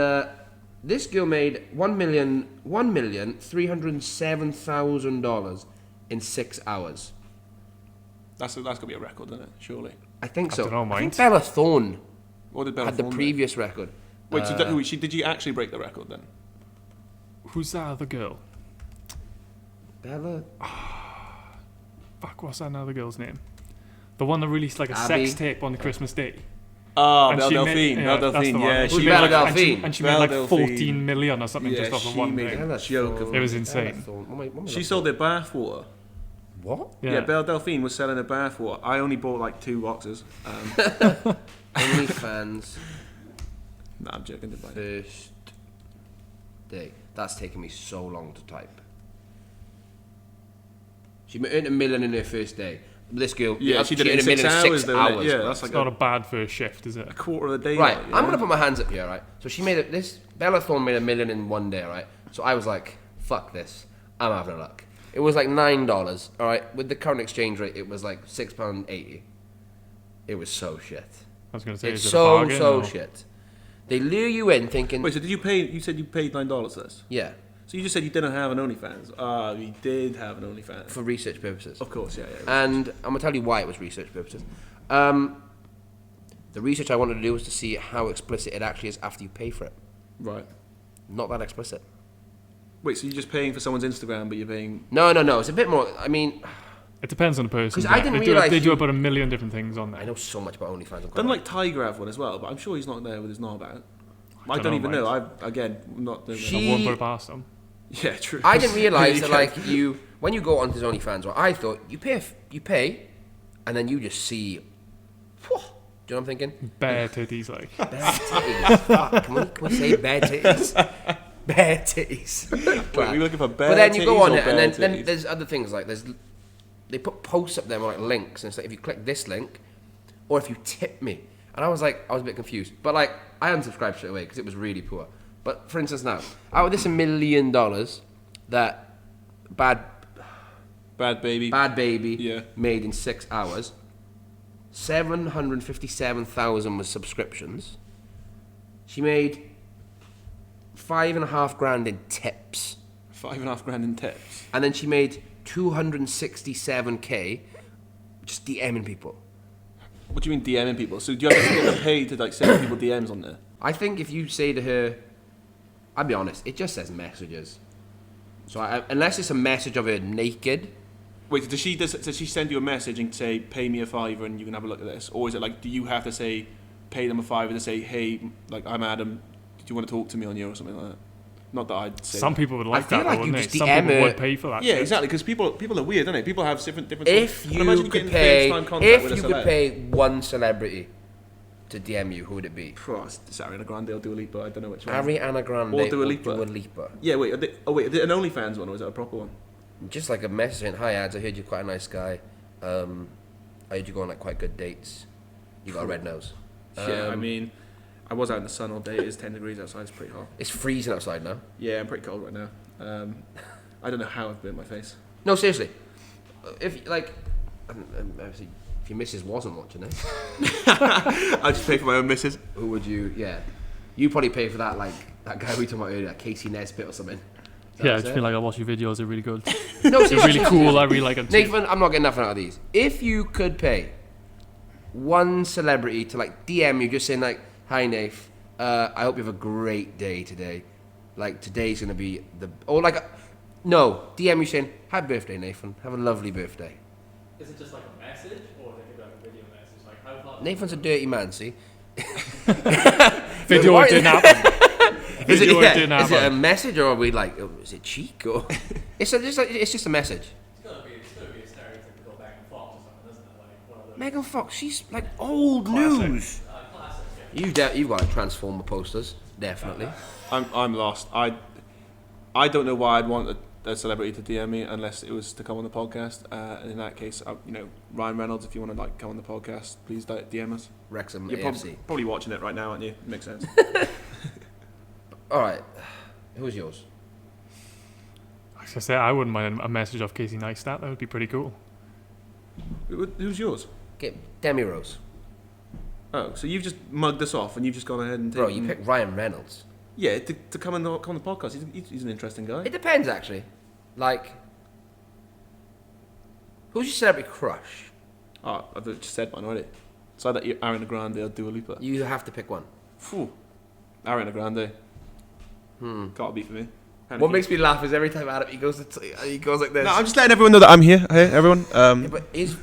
This girl made $1,307,000 in 6 hours. That's gonna be a record, isn't it? Surely. I think so. I don't know, I think mate. Bella Thorne What did Bella had the Thorne previous record. make? Wait, so did you actually break the record then? Who's that other girl? Bella? Fuck, what's that other girl's name? The one that released like a Abby? sex tape on Christmas Day. Oh, And Belle she Delphine. made- yeah, Belle that's the Delphine. one. Yeah, Who's she Belle made like, Delphine? And she made Belle like Delphine. 14 million or something just off of she one made thing. Bella joke Thorne. of It was Bella insane. Thorne. What am I She looking sold their bath water. What? Yeah. Belle Delphine was selling her bath water. I only bought like 2 boxes. OnlyFans Nah, I'm joking. Didn't buy it. first day. That's taken me so long to type. She earned $1 million in her first day. This girl, Yeah, she did it earned in $1 million 6 hours. Though, innit? Yeah, bro. that's like It's not a bad first shift, is it? a quarter of the day. Right, like, I'm gonna put my hands up here, right? So she made it. This Bella Thorne made $1 million in one day, right? So I was like, "Fuck this! I'm having a look." It was like $9, all right. With the current exchange rate, it was like £6.80. It was so shit. I was going to say, It's is it a so bargain, or- shit. They lure you in thinking, Wait, so did you pay? You said you paid $9 for this. yeah, So you just said you didn't have an OnlyFans. Ah, you did have an OnlyFans. for research purposes. Of course, yeah. And I'm gonna tell you why it was research purposes. The research I wanted to do was to see how explicit it actually is after you pay for it. Right. Not that explicit. Wait, so you're just paying for someone's Instagram, but you're paying... No. It's a bit more. I mean, It depends on the person. 'Cause I yeah. didn't They do- realise They do you- about 1 million different things on I there. know so much about OnlyFans. I'm Done quite- like Tygrave one as well, but I'm sure he's not there with his knob out. I don't don't know, even mate. know. I'm not doing She- I won't put it past them. Yeah, true. I didn't realise You that, can. like, when you go onto his OnlyFans, right, I thought you pay, and then you just see. Whew, do you know what I'm thinking? Bare titties, like. Bare titties. Fuck, can we say bare titties? Bare titties. Wait, were you looking for bare But then you go titties on or it, and bare then titties? there's other things like they put posts up there with like links, and it's like if you click this link, or if you tip me, and I was a bit confused, but like I unsubscribed straight away because it was really poor. But for instance, now out of this $1 million that Bhad Baby. Baby made in 6 hours, 757,000 was subscriptions. She made $5.5 grand in tips. $5.5 grand in tips. And then she made 267k just DMing people. What do you mean DMing people? So do you have to get paid to like send people DMs on there? I think if you say to her, I'll be honest, it just says messages. So unless it's a message of her naked, Wait, does she send you a message and say, pay me a $5 and you can have a look at this? Or is it like, do you have to say, pay them a $5 to say, hey, like, I'm Adam, do you want to talk to me on here or something like that? Not that I'd say. Some people would like feel that, like though, you wouldn't they? just Some DM people it. would pay for that. Yeah, shit. exactly, because people are weird, don't they? People have different if I'd imagine you getting could pay, FaceTime contact with a celeb. one celebrity to DM you, who would it be? Christ, it's Ariana Grande or Dua Lipa, I don't know which one. Ariana Grande Or Dua Lipa. Dua Lipa. Yeah, wait, is it an OnlyFans one or is it a proper one? Just like a message saying, hi ads, I heard you're quite a nice guy. I heard you go on like quite good dates. You got a red nose. Yeah, I mean, I was out in the sun all day. It is 10 degrees outside. It's pretty hot. It's freezing outside now. Yeah, I'm pretty cold right now. I don't know how I've burnt my face. No, seriously. If like, obviously, if your missus wasn't watching it, I just pay for my own missus. who would you? Yeah, you probably pay for that. Like that guy we talked about earlier, Casey Nesbitt or something. Yeah, I just feel like I watch your videos, they're really good. No, They're seriously. really cool, I really like them too. Nathan, I'm not getting nothing out of these. If you could pay one celebrity to like DM you, just saying like, "Hi, Nath, I hope you have a great day today. Like today's gonna be no, DM you saying, "Happy birthday, Nathan. Have a lovely birthday." Is it just like a message, or they could be like a video message? Like, how far? Nathan's a dirty man, see. Video Why- didn't happen. Is it, Video yeah, didn't is it a happen. message or are we like, is it cheek or? it's just a message. It's gotta be a stereotypical back and forth or something, isn't it? Like one of those. Megan Fox, she's like old Classic. news. Classic. Yeah. You've got like Transformer posters, definitely. I'm lost. I don't know why I'd want a celebrity to DM me unless it was to come on the podcast. And in that case, Ryan Reynolds, if you want to like come on the podcast, please DM us. Wrexham You're AFC. probably watching it right now, aren't you? Makes sense. All right, who's yours? Like I said, I wouldn't mind a message off Casey Neistat. That would be pretty cool. Who's yours? Get Demi Rose. Oh, so you've just mugged us off and you've just gone ahead and Bro, taken... you picked Ryan Reynolds. Yeah, to come on the podcast. He's an interesting guy. It depends, actually. Like, who's your celebrity crush? Oh, I've just said mine already. It's either Ariana Grande or Dua Lipa. You have to pick one. Phew. Ariana Grande. Gotta be for me. What makes me laugh is every time Adam he goes like this. No, I'm just letting everyone know that I'm here. Hey, everyone. Yeah, but he's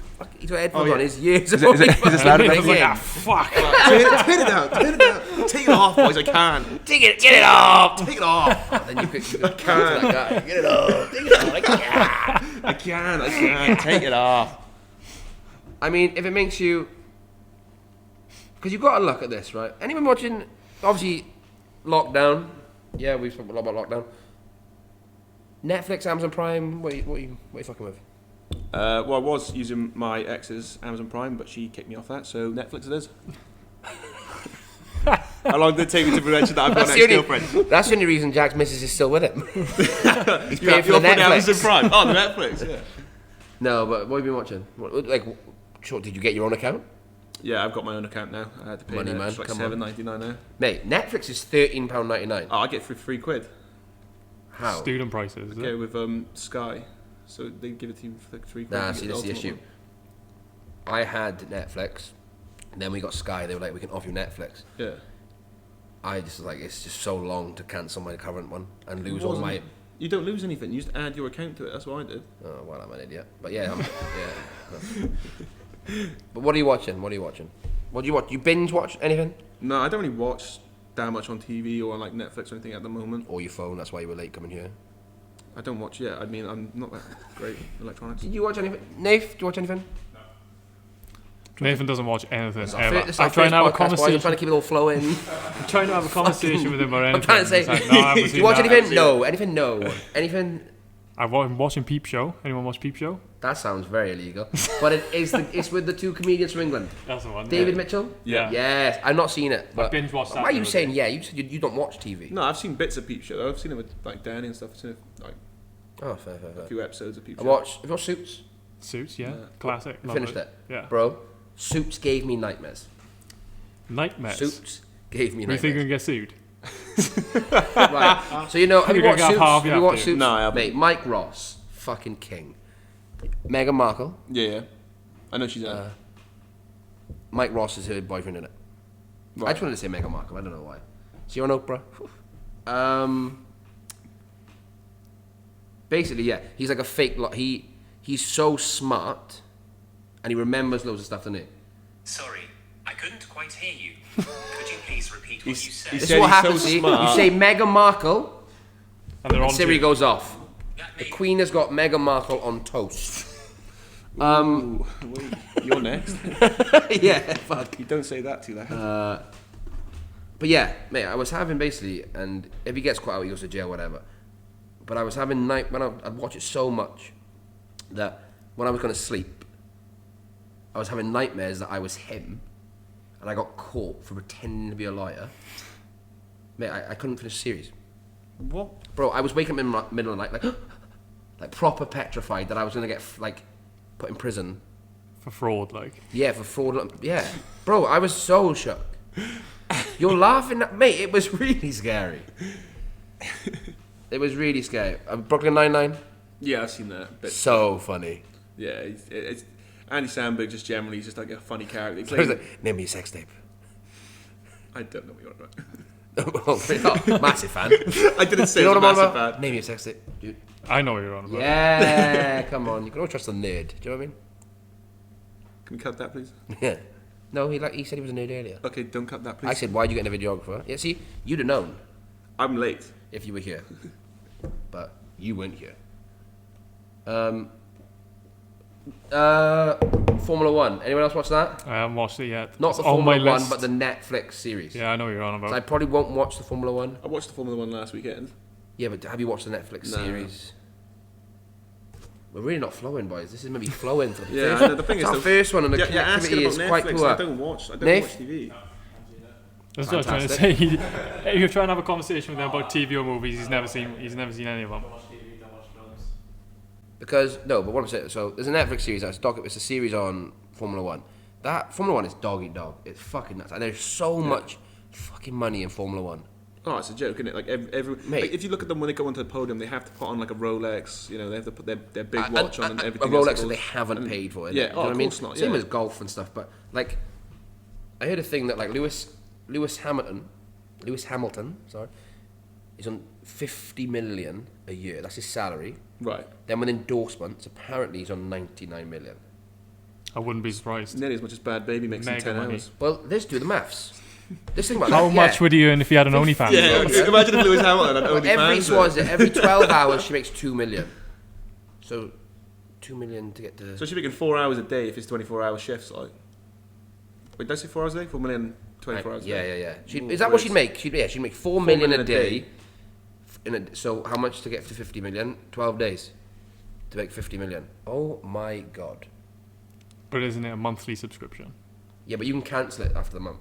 got headphones on. His years. Is it loud enough? Fuck. Turn it down. Take it off, boys. I can. Get it off. Take it off. Then you can't. Get it off. Take it off. I can. Take it off. I mean, if it makes you, because you've got to look at this, right? Anyone watching? Obviously, lockdown. Yeah, we've spoken a lot about lockdown. Netflix, Amazon Prime. What are you fucking with? Well, I was using my ex's Amazon Prime, but she kicked me off that, so Netflix it is. How long did it take me to mention that I've got an ex-girlfriend? That's the only reason Jack's missus is still with him. He's paying for the Netflix. Amazon Netflix. Prime. Oh, the Netflix. Yeah. No, but what have you been watching? Sure, did you get your own account? Yeah, I've got my own account now. I had to pay Money, man, like come on. $7.99 now. Mate, Netflix is £13.99. Oh, I get for £3. How? Student prices. Is Okay, it? with Sky, so they give it to you for like £3. Nah, You see, get this is the ultimate issue. one. I had Netflix, and then we got Sky. They were like, we can offer you Netflix. Yeah. I just was like, it's just so long to cancel my current one and lose all Wasn't my. it? You don't lose anything. You just add your account to it. That's what I did. Oh well, I'm an idiot. But yeah, yeah. But what are you watching? What do you watch? You binge watch anything? No, I don't really watch that much on TV or on like Netflix or anything at the moment. Or your phone? That's why you were late coming here. I don't watch yet. I mean, I'm not that great with electronics. Did you watch anything? Nath, do you watch anything? Nathan doesn't watch anything It's ever. it's our I'm trying to have a first podcast, boys. I'm conversation. trying to keep it all flowing. I'm trying to have a conversation with him about anything. I'm trying to say, He's like, no, I haven't do seen you watch that. anything? No. Anything? No. Anything? I'm watching Peep Show. Anyone watch Peep Show? That sounds very illegal. But it's with the two comedians from England. That's the one. David Mitchell? Yeah. Yes. I've not seen it. But binge watched that why are the you other saying day. yeah? You said you don't watch TV. No, I've seen bits of Peep Show. Though. I've seen it with like Danny and stuff. I've seen like Oh, fair. a few episodes of Peep I Show. have you watched Suits? Suits, yeah. Yeah. Classic. You Love finished it? Yeah. Bro, Suits gave me nightmares. Nightmares. Suits gave me You think you're nightmares. going to get sued? Right. So have you You're watched gonna get Suits? half, Have you you have watched to. Suits? No, I haven't. Mate, Mike Ross, fucking king. Meghan Markle. Yeah. I know she's Mike Ross is her boyfriend in it. I just wanted to say Meghan Markle. I don't know why. See you on Oprah. Basically, yeah, he's like a fake. He's so smart, and he remembers loads of stuff, doesn't he? Sorry, I couldn't quite hear you. Could you please repeat what you said? he This said is what he's so happens. See, you smart. say Meghan Markle, And they're and on Siri to goes off. That The may Queen has got Meghan Markle on toast. Ooh, wait, you're next. Yeah, fuck. You don't say that too loud. But yeah, mate, I was having basically, and if he gets caught out, he goes to jail, whatever. But I was having I'd watch it so much that when I was going to sleep, I was having nightmares that I was him, and I got caught for pretending to be a lawyer. Mate, I couldn't finish the series. What? Bro, I was waking up in the middle of the night, like proper petrified that I was going to get like put in prison. for fraud, like. Yeah, for fraud. Yeah, bro, I was so shook. You're laughing at mate. It was really scary. It was really scary. Brooklyn Nine-Nine, Yeah, I've seen that. But so funny. yeah, it's Andy Samberg just generally is just like a funny character. He's So he's like, like, name me a sex tape. I don't know what you're on about. Oh, massive fan. I didn't say You it know was what a I'm massive about? fan. Name me a sex tape. Dude. I know what you're on about. Yeah, come on. You can always trust a nerd. Do you know what I mean? Can we cut that, please? Yeah. No, he said he was a nerd earlier. Okay, don't cut that, please. I said, why'd you get a videographer? Yeah, see, you'd have known I'm late. if you were here. But you weren't here. Formula One. Anyone else watch that? I haven't watched it yet. Not It's the on my Formula One, list. but the Netflix series. Yeah, I know what you're on So I about. probably won't watch the Formula One. I watched the Formula One last weekend. Yeah, but have you watched the Netflix No. series? We're really not flowing, boys. This is maybe flowing for the Yeah, first I know, the thing it's is, our the- first one, and the You're asking connectivity about is Netflix. quite poor. I don't watch Nath? TV. That's what I'm trying to say. If you're trying to have a conversation with him about TV or movies, he's never seen any of them. Don't watch TV, don't watch films. Because no, but what I'm saying, so there's a Netflix series. It's a series on Formula One. That Formula One is dog eat dog. It's fucking nuts, and there's so much fucking money in Formula One. Oh, it's a joke, isn't it? Like every Mate. like, if you look at them when they go onto the podium, they have to put on like a Rolex. You know, they have to put their big watch on and everything. A Rolex else that they haven't paid for. Yeah, You know what I mean? course not. Same Yeah. as golf and stuff. But like, I heard a thing that like Lewis Hamilton, sorry, is on 50 million a year. That's his salary. Right. Then with endorsements, apparently he's on 99 million. I wouldn't be surprised. Nearly as much as Bad Baby makes in Mega 10 money. hours. Well, let's do the maths. Let's think about How that. much would he earn if he had an OnlyFans? Yeah, imagine if Lewis Hamilton had OnlyFans. Every 12 hours she makes 2 million. So 2 million to get to. So she's making 4 hours a day if it's 24-hour shifts. Like, wait, did I say 4 hours a day? 4 million, 24 hours a day. Yeah. Ooh, Is that what she'd Chris. make? She'd make 4 million a day. So how much to get to 50 million? 12 days to make 50 million. Oh my god. But isn't it a monthly subscription? Yeah, but you can cancel it after the month.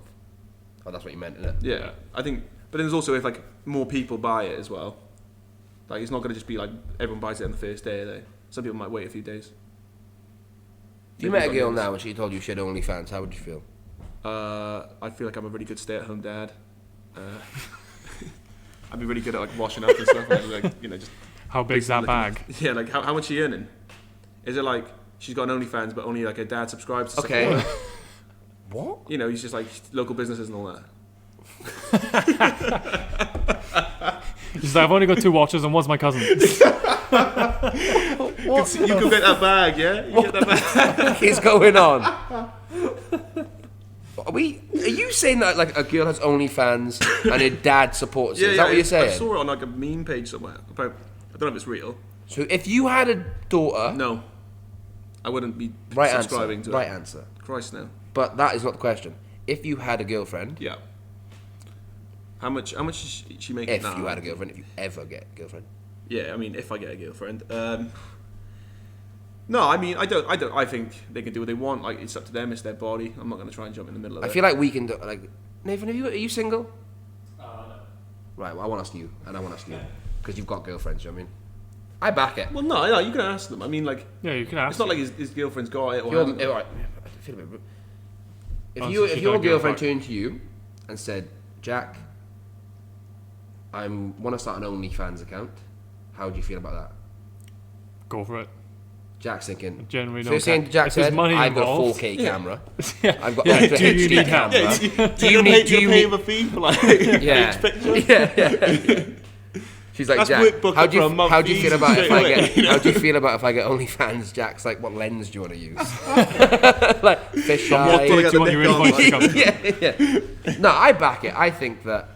Oh, that's what you meant, isn't it? Yeah, I think. But then there's also if like more people buy it as well. Like it's not going to just be like everyone buys it on the first day. Are they? Some people might wait a few days. If you met a girl now and she told you she had OnlyFans, how would you feel? I feel like I'm a really good stay-at-home dad. I'd be really good at like washing up and stuff. Like you know, just How big's that bag? yeah. Like how much are you earning? Is it like she's got an OnlyFans but only like her dad subscribes to Okay. support her? What? You know, he's just like local businesses and all that. He's like, I've only got 2 watches and one's my cousin. You could get that bag, yeah? You get that bag. What is going on? Are you saying that like a girl has OnlyFans and her dad supports it? Is that what you're saying? I saw it on like a meme page somewhere. I don't know if it's real. So if you had a daughter, No, I wouldn't be right subscribing answer, to right it. answer. Christ, no. But that is not the question. If you had a girlfriend, Yeah. How much is she making if now? you had a girlfriend, if you ever get a girlfriend, Yeah, I mean, if I get a girlfriend. No, I mean, I don't. I think they can do what they want. Like, it's up to them. It's their body. I'm not going to try and jump in the middle of it. I feel like we can do, like Nathan. Are you single? No. Right. Well, I want to ask you, and I want to ask you because you've got girlfriends. You know what I mean? I back it. Well, no, you can ask them. I mean, like, Yeah, you can ask. it's not like his girlfriend's got it or You're, hasn't. all right, I feel a bit. If Oh, you so if she your don't give a girlfriend fuck. turned to you and said, "Jack, I want to start an OnlyFans account," how would you feel about that? Go for it. Jack's thinking. Generally, So no you're saying cap. Jack If there's said, money "I've got a involved- 4K camera. Yeah. I've got Yeah, ultra do you HD need help? camera. Do you pay him a fee for like Yeah. each picture? yeah. She's like, That's Jack, workbook how do for a month you feel easy about if straight I away, get you know? how do you feel about if I get OnlyFans? Jack's like, what lens do you want to use? Like fisheye. What date do you want your invoice to come? yeah. No, I back it. I think that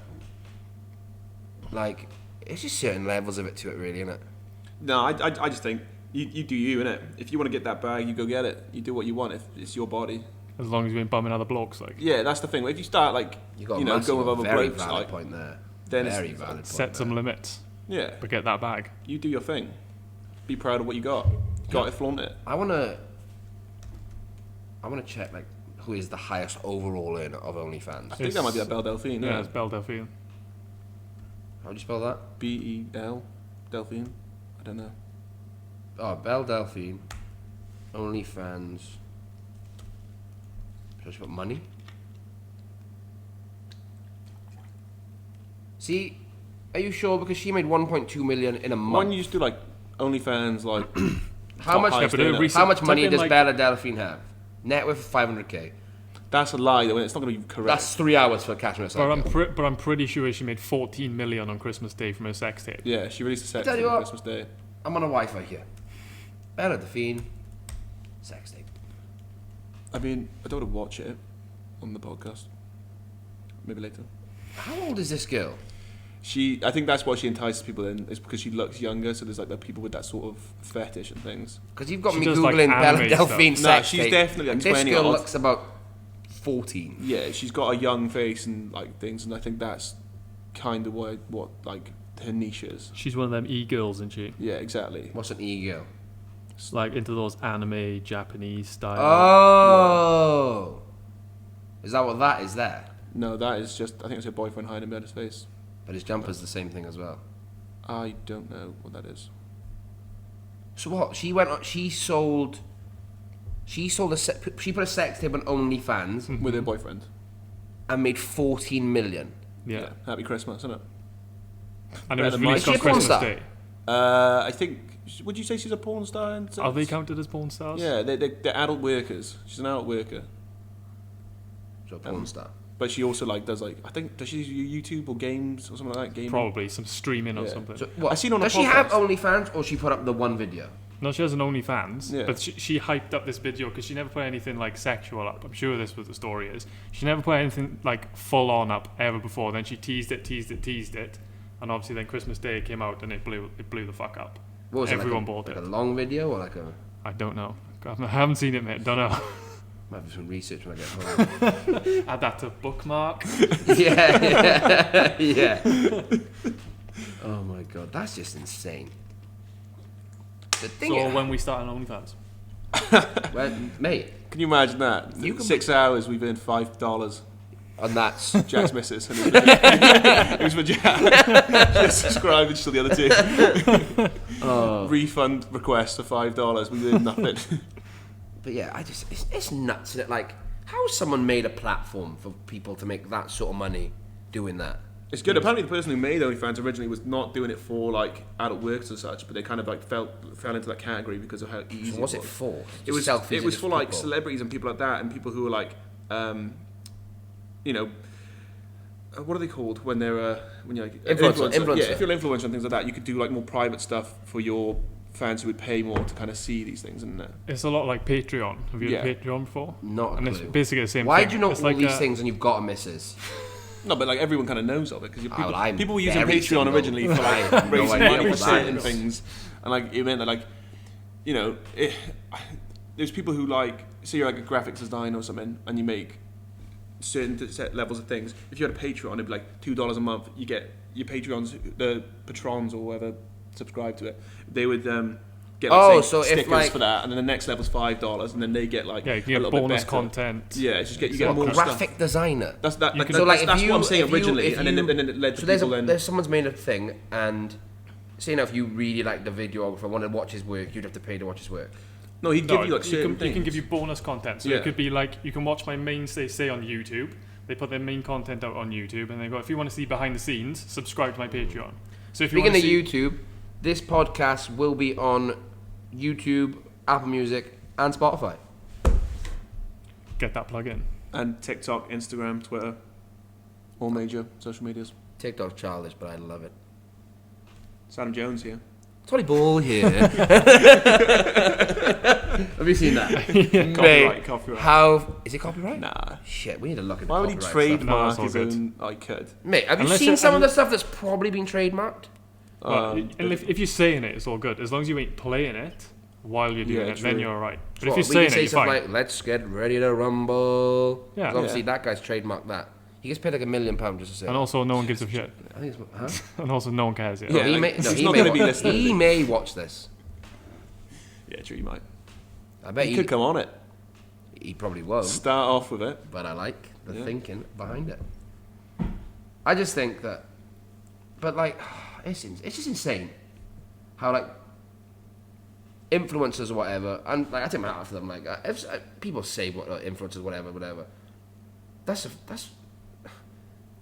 like it's just certain levels of it to it, really, isn't it? No, I just think you do you, innit? If you want to get that bag, you go get it. You do what you want. If it's your body. As long as you ain't bumming other blokes, like. Yeah, that's the thing. If you start like You got a know massive, going with other very blokes, valid like point there. then Very it's valid point. Set some there. limits, yeah, but get that bag. you do your thing. Be proud of what you got. Got it, flaunt it. I wanna check like who is the highest overall earner of OnlyFans. I think that might be that Belle Delphine. Yeah, Yeah, it's Belle Delphine. How do you spell that? BEL Delphine. I don't know. Oh, Belle Delphine, OnlyFans. Should I put money? See, are you sure? Because she made 1.2 million in a Why month. don't you just do like OnlyFans, like How top much? highest but it earner? re- How much Type money in, does like- Bella Delphine have? Net worth 500k. That's a lie though. It's not going to be correct. That's 3 hours for catching But herself. I'm pretty sure she made 14 million on Christmas Day from her sex tape. Yeah, she released a sex Tell tape you on what. Christmas Day. I'm on a Wi-Fi here. Bella Delphine, sex tape. I mean, I don't want to watch it on the podcast. Maybe later. How old is this girl? I think that's why she entices people in, is because she looks younger, so there's like the people with that sort of fetish and things. Because you've got She me does, like, googling Bella anime Delphine stuff. No, sex she's tape, definitely, like, and this 20 girl odd. looks about 14. Yeah, she's got a young face and like things, and I think that's kind of what like her niche is. She's one of them e-girls, isn't she? Yeah, exactly. What's an e-girl? It's like into those anime Japanese style. Oh, is that what that is there? No, that is just, I think it's her boyfriend hiding behind his face. But his jumper's the same thing as well. I don't know what that is. So what? She went on. She put a sex tape on OnlyFans With her boyfriend. and made 14 million. Yeah. Happy Christmas, isn't it? And it was Better than released mine. on Is she a porn Christmas star? Day. I think. Would you say she's a porn star? Are they counted as porn stars? Yeah, they're adult workers. She's an adult worker, So porn star. but she also like does like I think does she do YouTube or games or something like that? Gaming? Probably some streaming or Yeah. something. So what? I seen on a Does she have podcast. OnlyFans or she put up the one video? No, she has an OnlyFans, Yeah. but she hyped up this video because she never put anything like sexual up. I'm sure this was the story is. She never put anything like full on up ever before. Then she teased it, and obviously then Christmas Day it came out and it blew the fuck up. What was Everyone it, bought like it. a long video or like a... I don't know. I haven't seen it, mate. Don't know. Might do some research when I get home. Add that to bookmark. yeah. Oh my god, that's just insane. The thing So is, when we start on OnlyFans, well, mate, Can you imagine that? You can 6 hours, we've earned $5. and that's Jack's missus. And it was for Jack. Just subscribe and still the other two. Refund request for $5. We earned nothing. But yeah, it's nuts, isn't it? Like, how has someone made a platform for people to make that sort of money doing that? It's good. Apparently, the person who made OnlyFans originally was not doing it for like adult workers and such, but they kind of like fell into that category because of how easy. So what's it it was. for? It was Selfies for of like people? celebrities and people like that, and people who were like, you know, what are they called when they're when you're like Influencer. Yeah, if you're an influencer and things like that, you could do like more private stuff for your fans who would pay more to kind of see these things, isn't it? it's a lot like Patreon. Have you heard Yeah. of Patreon before? Not a And it's clue. basically the same Why thing. do you know It's all like these things and you've got a missus? No, but like everyone kind of knows of it because well, I'm people were using very Patreon single. originally for I have like no raising idea money what for that certain is. things, and like it meant that like, you know, there's people who like say you're like a graphics designer or something, and you make certain set levels of things. If you had a Patreon, it'd be like $2 a month. You get your Patreons, the patrons or whoever subscribe to it. They would get like, say, so if, stickers like- for that, and then the next level's $5, and then they get like yeah, you a can get little bit bonus better. content. Yeah, it's just you So get more stuff. graphic designer. That's that. You Like, can- So like, that's if you, what I'm saying if you- originally, if and then you- it led to so there's people then. there's someone's made a thing, and say now if you really like the videographer, want to watch his work, you'd have to pay to watch his work. No, he'd No, give you like certain you things. can give you bonus content. So Yeah. it could be like you can watch my main say on YouTube. They put their main content out on YouTube, and they go, if you want to see behind the scenes, subscribe to my Patreon. So if you Speaking want of to see, YouTube, this podcast will be on YouTube, Apple Music, and Spotify. get that plug in. And TikTok, Instagram, Twitter, all major social medias. TikTok's childish, but I love it. It's Adam Jones here. Tolly Ball here. Have you seen that? Copyright. How is it copyright? Nah. Shit, we need to look into Why would he copyright stuff. No, trademark it's all his good. own? I could. Mate, have you Unless seen you- some of the stuff that's probably been trademarked? Well, and if you're saying it, it's all good. As long as you ain't playing it while you're doing Yeah, it, then true. you're alright. But What, if we you're can saying say it, you're stuff fine. like, let's get ready to rumble. Yeah. 'Cause obviously Yeah. that guy's trademarked that. He gets paid like $1 million just to say And it. also, no one gives a shit. I think it's, huh? And also, no one cares. Yeah. Yeah. he like, may, he's he not may gonna wa- be listening. He may watch this. Yeah, true. You might. I bet He he could come on it. He probably won't. Start off with it. But I like the Yeah. thinking behind it. I just think that, but like, it's just insane how like influencers or whatever, and like I take my hat off to them. Like, if people say what influencers, whatever, that's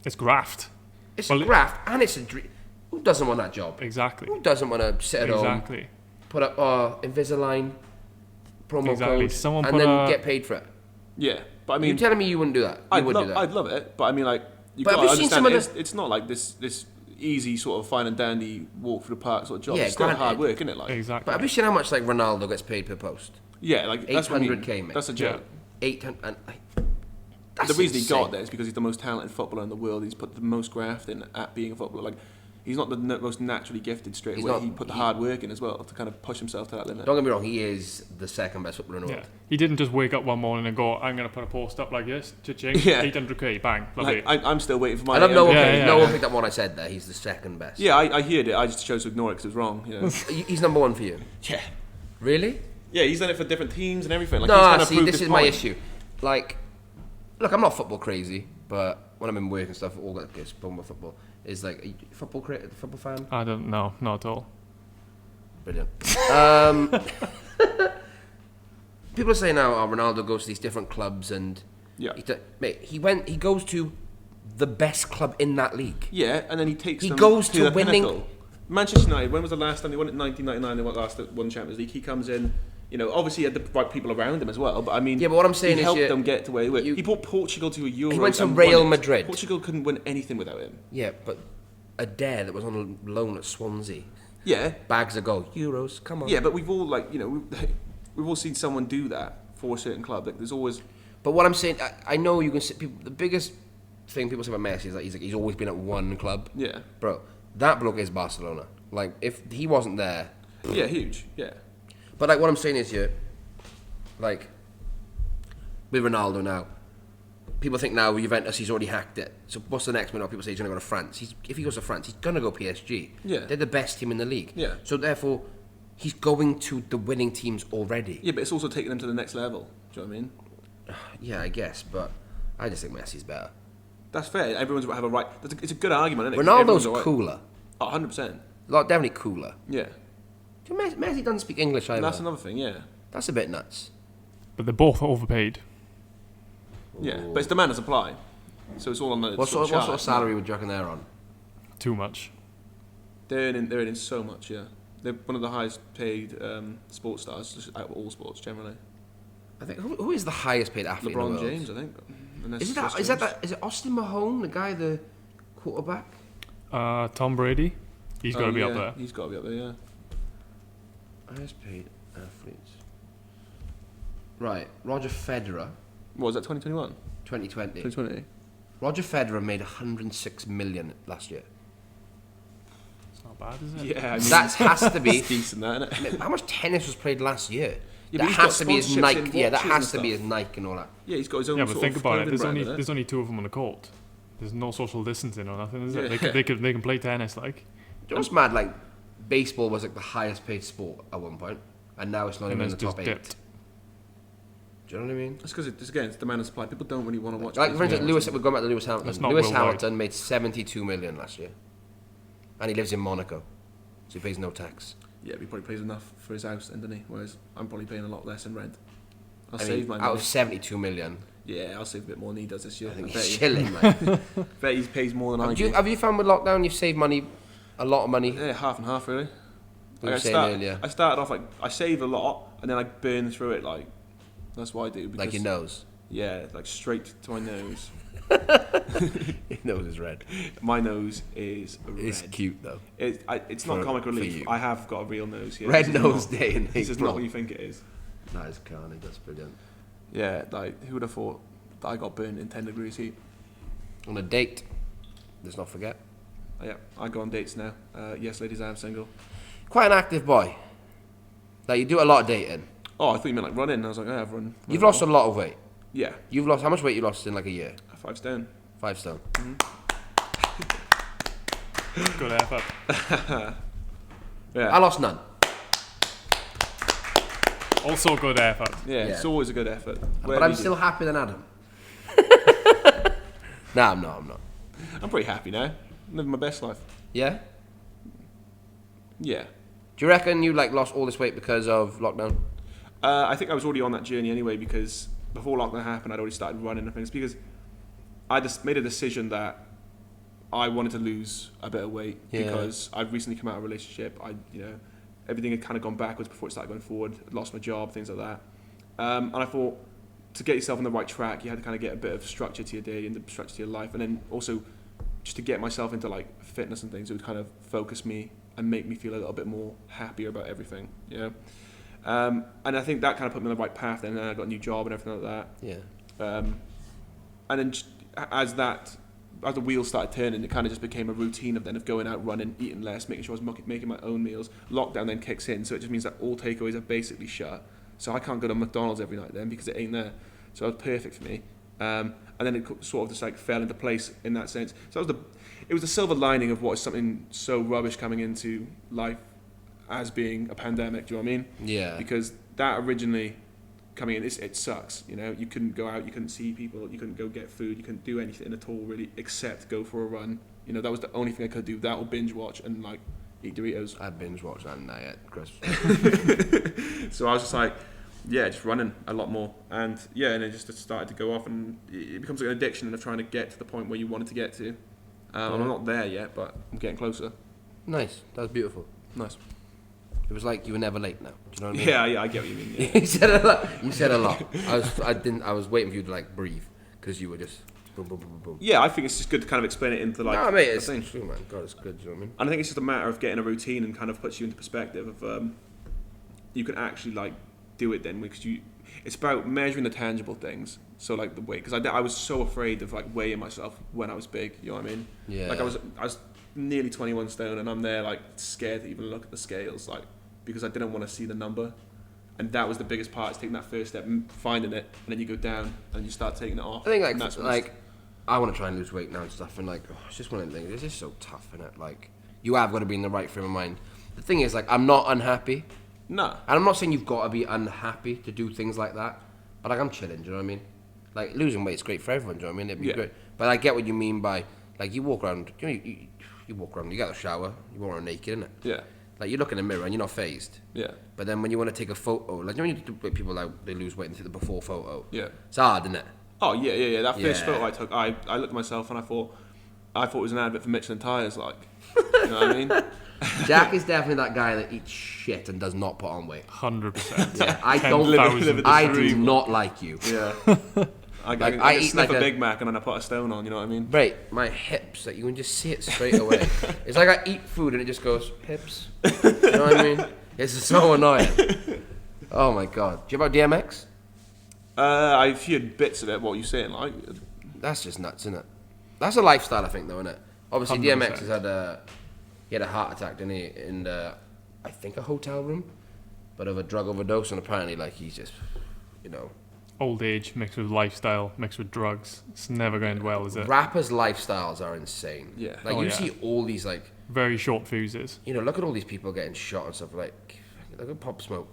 It's graft. it's Well, a graft and it's a dream. Who doesn't want that job? Exactly. Who doesn't want to sit at home, Exactly. put up Invisalign promo Exactly. code, Someone and put then a- get paid for it? Yeah, but I You mean, telling me you wouldn't do that? You I'd would love, do that. I'd love it. But I mean, like, you But got have to you seen understand, some of it's not like this easy sort of fine and dandy walk through the park sort of job. Yeah, It's still granted. hard work, isn't it? Like, Exactly. But have you seen how much like Ronaldo gets paid per post? yeah, like that's what I mean. 800K, mate. That's a joke. 800. And, The reason he got insane. there is because he's the most talented footballer in the world. He's put the most graft in at being a footballer. Like, he's not the most naturally gifted straight He's away. not- He put the he- hard work in as well to kind of push himself to that limit. Don't get me wrong, he is the second best footballer in the Yeah. world. He didn't just wake up one morning and go, I'm going to put a post up like this. Cha-ching. Yeah. 800k. Bang. Lovely. Like, I'm still waiting for my. I don't know. end. Yeah, yeah, no yeah. one picked up what I said there. He's the second best. Yeah, I heard it. I just chose to ignore it because it was wrong. You know? He's number one for you. Yeah. Really? Yeah, he's done it for different teams and everything. Like, No, he's kind of see, proved this his is my point. issue. Like, look, I'm not football crazy, but when I'm in work and stuff, all that gets done with football is like, are you a football fan? I don't know. Not at all. Brilliant. People are saying now, Ronaldo goes to these different clubs and Yeah. mate, he goes to the best club in that league. Yeah, and then he takes He them goes to to the winning- pinnacle. Manchester United, when was the last time they won it? 1999, they won Champions League. He comes in, you know, obviously he had the right people around him as well, but I mean, Yeah, but what I'm saying he is helped you- them get to where they were. you- He brought Portugal to a Euro. He went to and Real won it. Madrid. Portugal couldn't win anything without him. Yeah, but Adair that was on loan at Swansea. Yeah, Bags of gold. Euros, come on. yeah, but we've all we've all seen someone do that for a certain club. Like, there's always But what I'm saying, I know you can see people. The biggest thing people say about Messi is that he's always been at one club. yeah, Bro, that bloke is Barcelona. Like, if he wasn't there. yeah, huge, yeah. But, like, what I'm saying is, like, with Ronaldo now, people think now with Juventus he's already hacked it. So what's the next minute? People say he's going to go to France. If he goes to France, he's going to go PSG. Yeah. They're the best team in the league. Yeah. So, therefore, he's going to the winning teams already. Yeah, but it's also taking them to the next level. Do you know what I mean? Yeah, I guess, but I just think Messi's better. That's fair. Everyone's got to have a right. It's a good argument, isn't it? Ronaldo's Everyone's all right. cooler. Oh, 100%. Like, definitely cooler. Yeah. Do you know Messi doesn't speak English either. And that's another thing, yeah. That's a bit nuts. But they're both overpaid. Yeah, but it's demand and supply. So it's all on the What sort of salary would you reckon they're on? Too much. They're earning so much, yeah. They're one of the highest paid sports stars, just out of all sports generally. I think who is the highest paid athlete in the LeBron world? James, I think. Unless Is it it's that? James. Is it Austin Mahone, the guy, the quarterback? Tom Brady, he's got to be up there. He's got to be up there, yeah. Highest paid athletes. Right, Roger Federer, What was that, 2021? 2020. 2020? Roger Federer made 106 million last year. It's not bad, is it? Yeah, I mean, That has to be. it's decent, that, isn't it? How much tennis was played last year? Yeah, but that he's has got to be his sponsorships Nike. in Yeah, that watches has and to be stuff. his Nike and all that. Yeah, he's got his own Yeah, but sort think of about it. clothing brand, isn't There's only two of them on the court. There's no social distancing or nothing, is it? Yeah. They can play tennis like. Do you know what's mad? Like, baseball was like the highest paid sport at one point, and now it's not And even in it's the just top 8. dipped. Do you know what I mean? That's because it's demand and supply. People don't really want to watch. Like, for baseball. instance, we're going back to Lewis That's Hamilton. not Lewis worldwide. Hamilton made 72 million last year, and he lives in Monaco, so he pays no tax. Yeah, but he probably pays enough for his house, then, doesn't he? Whereas I'm probably paying a lot less in rent. I'll I save mean, my out money. of 72 million, Yeah, I'll save a bit more than he does this year. I think bet he's you. chilling, man. Bet he pays more than I do. Have you found with lockdown you've saved money, a lot of money? Yeah, half and half really. We were saying earlier. I started off like I save a lot and then I burn through it like that's what I do. Because, Like your nose. Yeah, like straight to my nose. Your nose is red. My nose is red. It's cute though. It's not For- comic for relief. you. I have got a real nose here. Red This is nose not- day in This is April. not what you think it is. That is carnage. That's brilliant. Yeah, like who would have thought that I got burned in 10 degrees heat? On a date, let's not forget. Yeah, I go on dates now. Yes, ladies, I am single. Quite an active boy. Like, you do a lot of dating. Oh, I thought you meant like running. I was like, yeah, I've run. You've lost a lot of weight. Yeah, You've lost how much weight you lost in like a year? 5 stone. 5 stone. Good effort. Yeah, I lost none. Also good effort. yeah, Yeah. it's always a good effort. But Whatever I'm you do. still happier than Adam. Nah, I'm not. I'm pretty happy now. I'm living my best life. Yeah? Yeah. Do you reckon you like lost all this weight because of lockdown? I think I was already on that journey anyway because before lockdown happened, I'd already started running and things because I just made a decision that I wanted to lose a bit of weight Yeah. because I've recently come out of a relationship. Everything had kind of gone backwards before it started going forward. I'd lost my job, things like that. And I thought to get yourself on the right track, you had to kind of get a bit of structure to your day and structure to your life, and then also just to get myself into like fitness and things, it would kind of focus me and make me feel a little bit more happier about everything. You know? And I think that kind of put me on the right path. Then I got a new job and everything like that. Yeah. And then just as the wheels started turning, it kind of just became a routine of going out running, eating less, making sure I was making my own meals. Lockdown then kicks in, so it just means that all takeaways are basically shut. So I can't go to McDonald's every night then because it ain't there. So it was perfect for me. And then it sort of just like fell into place in that sense. So it was the silver lining of what is something so rubbish coming into life as being a pandemic. Do you know what I mean? Yeah. Because that originally coming in, it sucks. You know, you couldn't go out, you couldn't see people, you couldn't go get food, you couldn't do anything at all really except go for a run. You know, that was the only thing I could do. That or binge watch and like eat Doritos. I binge watched that night at Christmas. So I was just like, just running a lot more, and it just started to go off, and it becomes like an addiction of trying to get to the point where you wanted to get to. And I'm not there yet, but I'm getting closer. Nice. That was beautiful. Nice. It was like you were never late now. Do you know what I mean? Yeah, I get what you mean. Yeah. You said a lot. You said a lot. I was waiting for you to like breathe because you were just boom, boom, boom, boom. Yeah, I think it's just good to kind of explain it into like. No, mate, a it's thing. true, man. God, it's good. Do you know what I mean? And I think it's just a matter of getting a routine and kind of puts you into perspective of you can actually like do it then because it's about measuring the tangible things. So like the weight, because I was so afraid of like weighing myself when I was big. You know what I mean? Yeah. Like I was nearly 21 stone, and I'm there like scared to even look at the scales, like because I didn't want to see the number. And that was the biggest part, is taking that first step, finding it, and then you go down and you start taking it off. I think I want to try and lose weight now and stuff, and like it's just one of the things. It's just so tough, isn't it? Like you have got to be in the right frame of mind. The thing is, like, I'm not unhappy. No. And I'm not saying you've got to be unhappy to do things like that, but like I'm chilling. Do you know what I mean? Like losing weight's great for everyone. Do you know what I mean? It'd be great. But I get what you mean by like you walk around. You walk around. You get a shower. You walk around naked, innit? Yeah. Like you look in the mirror and you're not phased. Yeah. But then when you want to take a photo, like you know when you do with people like they lose weight and take the before photo. Yeah. It's hard, isn't it? Oh yeah. That first Yeah. photo I took, I looked at myself and I thought it was an advert for Michelin tires, like. You know what I mean? Jack is definitely that guy that eats shit and does not put on weight. 100%. Yeah, I 10,000. do not like you. Yeah. I I eat sniff like a a- Big Mac and then I put a stone on. You know what I mean? Right, my hips, like you can just see it straight away. It's like I eat food and it just goes hips. You know what I mean? It's so annoying. Oh my god. Do you have DMX? I've heard bits of it. What are you saying? Like, That's just nuts, isn't it? That's a lifestyle, I think, though, isn't it? Obviously, 100%. DMX he had a heart attack, didn't he? In I think a hotel room, but of a drug overdose, and apparently, like he's just, you know. Old age mixed with lifestyle, mixed with drugs. It's never going well, is it? Rappers' lifestyles are insane. Yeah. Like Oh, you yeah. see all these like, Very short fuses. you know, look at all these people getting shot and stuff. Like, look at Pop Smoke.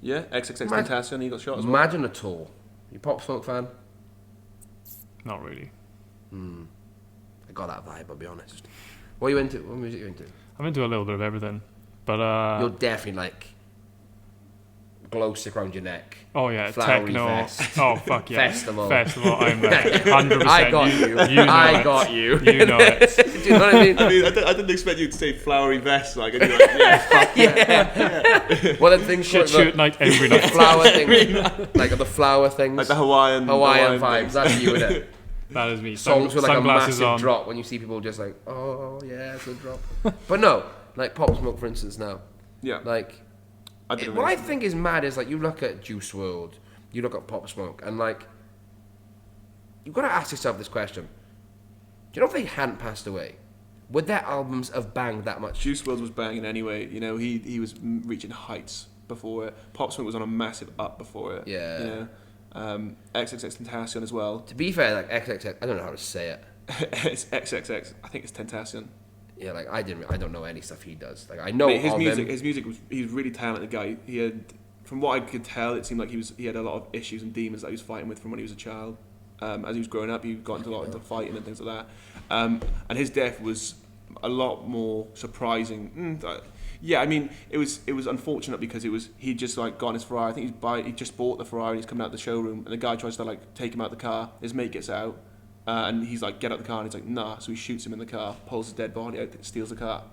yeah, XXX Imagine- Tentacion, he got shot as well. Imagine a tour. You Pop Smoke fan? Not really. I got that vibe. I'll be honest. What are you into? What music are you into? I'm into a little bit of everything. But, You're definitely like glow stick around your neck. oh yeah, flowery techno. vest. Oh, fuck yeah. Festival. I'm there. 100%. I got you. know I it. got you. You know it. Do you know what I mean? I mean, I didn't expect you to say flowery vest. Like, and you're like yeah, fuck Yeah. Well, the things Shit shoot night every night. flower thing, like the flower things, like the Hawaiian vibes. things. That's you, innit? That is me. Songs with like a Sunglasses massive on. drop when you see people just like, oh yeah, it's a drop. But no, like Pop Smoke, for instance, now, Yeah. like didn't what I realise think is mad is like you look at Juice WRLD, you look at Pop Smoke, and like you've got to ask yourself this question: do you know if they hadn't passed away, would their albums have banged that much? Juice WRLD was banging anyway. You know, he was reaching heights before it. Pop Smoke was on a massive up before it. Yeah. You know, XXX Tentacion as well. To be fair, like XXX, I don't know how to say it. It's XXX. I think it's Tentacion. Yeah, like I don't know any stuff he does. Like I know Mate, his of music. him. His music was. He's a really talented guy. He had, from what I could tell, it seemed like he had a lot of issues and demons that he was fighting with from when he was a child. As he was growing up, he got into a lot into fighting and things like that. And his death was a lot more surprising. Yeah, I mean, it was unfortunate because he just like got in his Ferrari. I think he just bought the Ferrari and he's coming out the showroom, and the guy tries to like take him out the car. His mate gets out, and he's like, "Get out the car," and he's like, "Nah." So he shoots him in the car, pulls his dead body out, steals the car.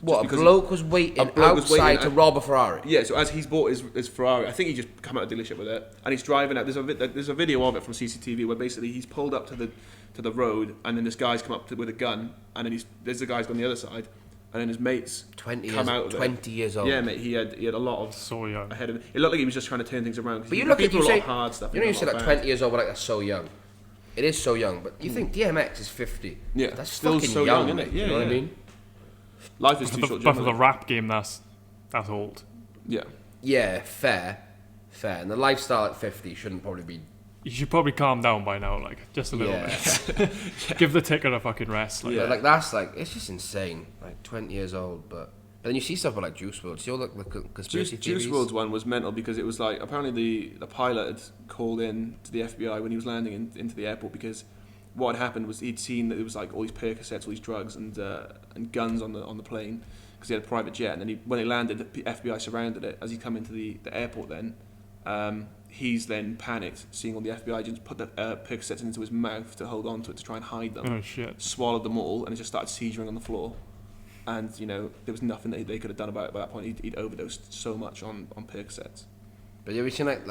What, a because bloke was waiting bloke was outside waiting to at- rob a Ferrari? Yeah, so as he's bought his Ferrari, I think he just come out of the dealership with it, and he's driving out. There's a video of it from CCTV where basically he's pulled up to the road, and then this guy's come up with a gun, and then there's the guy's on the other side, and then his mates 20 come years, out of it. 20 years old. Yeah, mate, he had a lot of So young. ahead of him. It looked like he was just trying to turn things around. 'cause But he- you look he's at been you through a say, lot of hard stuff. you know, you and a said lot like of 20 bad. years old, but like that's so young. It is so young, but you think DMX is 50? Yeah, That's still fucking so young, young, isn't it? you Yeah, know what I yeah. mean? Life is too short. But for the generally. rap game, that's old. Yeah. Yeah, fair. And the lifestyle at 50 shouldn't probably be. You should probably calm down by now, like just a little Yeah. bit. Give the ticker a fucking rest. Like, Yeah. Like that's like it's just insane. Like 20 years old, but then you see stuff like Juice WRLD. See all the conspiracy Juice theories. WRLD's one was mental because it was like apparently the pilot had called in to the FBI when he was landing into the airport because what had happened was he'd seen that there was like all these Percocets, all these drugs and guns on the plane because he had a private jet, and then when they landed, the FBI surrounded it as he come into the airport then, He's then panicked, seeing all the FBI agents put the Percocets into his mouth to hold on to it to try and hide them. Oh shit. Swallowed them all, and it just started seizuring on the floor. And there was nothing that they could have done about it by that point. He'd overdosed so much on Percocets. But you ever seen like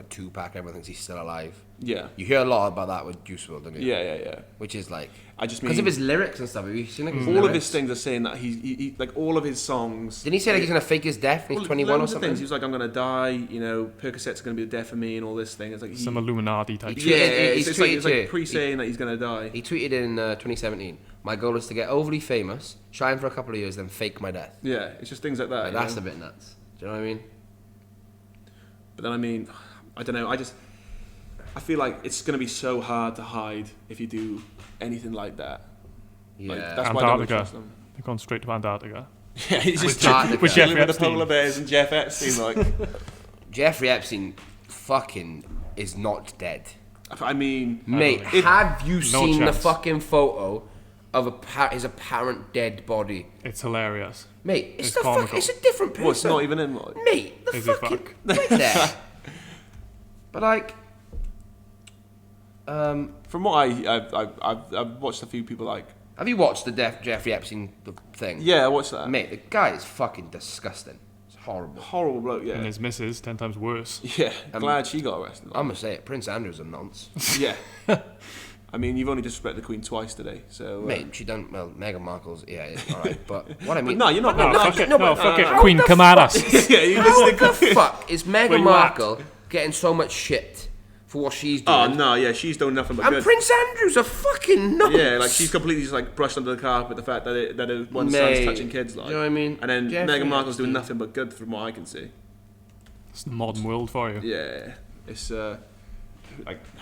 Tupac? Everyone thinks he's still alive. Yeah. You hear a lot about that with Juice WRLD, don't you? Yeah. Which is like, I just mean because of his lyrics and stuff. Have you seen like his all lyrics? of his things are saying that he like all of his songs. Didn't he say like he's gonna fake his death when he's 21 or loads of something? things. He was like, I'm gonna die. Percocets are gonna be the death of me, and all this thing. It's like Some Illuminati type. He shit. tweeted- it's like pre-saying that he's gonna die. He tweeted in 2017, "My goal is to get overly famous, shine for a couple of years, then fake my death." Yeah, it's just things like that. Like, that's a bit nuts. Do you know what I mean? But then I don't know. I feel like it's gonna be so hard to hide if you do anything like that. Yeah. Like, that's why I don't Antarctica. trust them. They've gone straight to Antarctica. Yeah, he's just Antarctica. With chilling Jeffrey with the Epstein. polar bears and Jeff Epstein. Like, Jeffrey Epstein fucking is not dead. I mean, Mate, have you seen the chance. fucking photo of his apparent dead body? It's hilarious. Mate, It's it's comical. it's a different person. well, it's not even in. Like, Mate, the Is it fucking fuck? right there. But like, from what I've watched a few people like. have you watched the Jeffrey Epstein thing? Yeah, I watched that. Mate, the guy is fucking disgusting. It's horrible. Horrible bloke. And Yeah. his missus 10 times worse. Yeah. Glad she got arrested. I'm gonna say it. Prince Andrew's a nonce. Yeah. I mean, you've only disrespected the Queen twice today, so. Mate, she done well. Meghan Markle's, yeah, all right. But what I mean, no, you're not. No, no, fuck it. no, No, but, fuck it. how Queen the Cana. yeah, you how just. the fuck is Where Meghan you Markle getting so much shit for what she's doing? Oh no, yeah, she's done nothing but And good. Prince Andrew's a fucking nonce. Yeah, like she's completely just like brushed under the carpet the fact that her one Mate, son's touching kids, like. do you know what I mean? And then Jeffrey Meghan Markle's doing Epstein. nothing but good from what I can see. It's the modern world for you. Yeah, it's like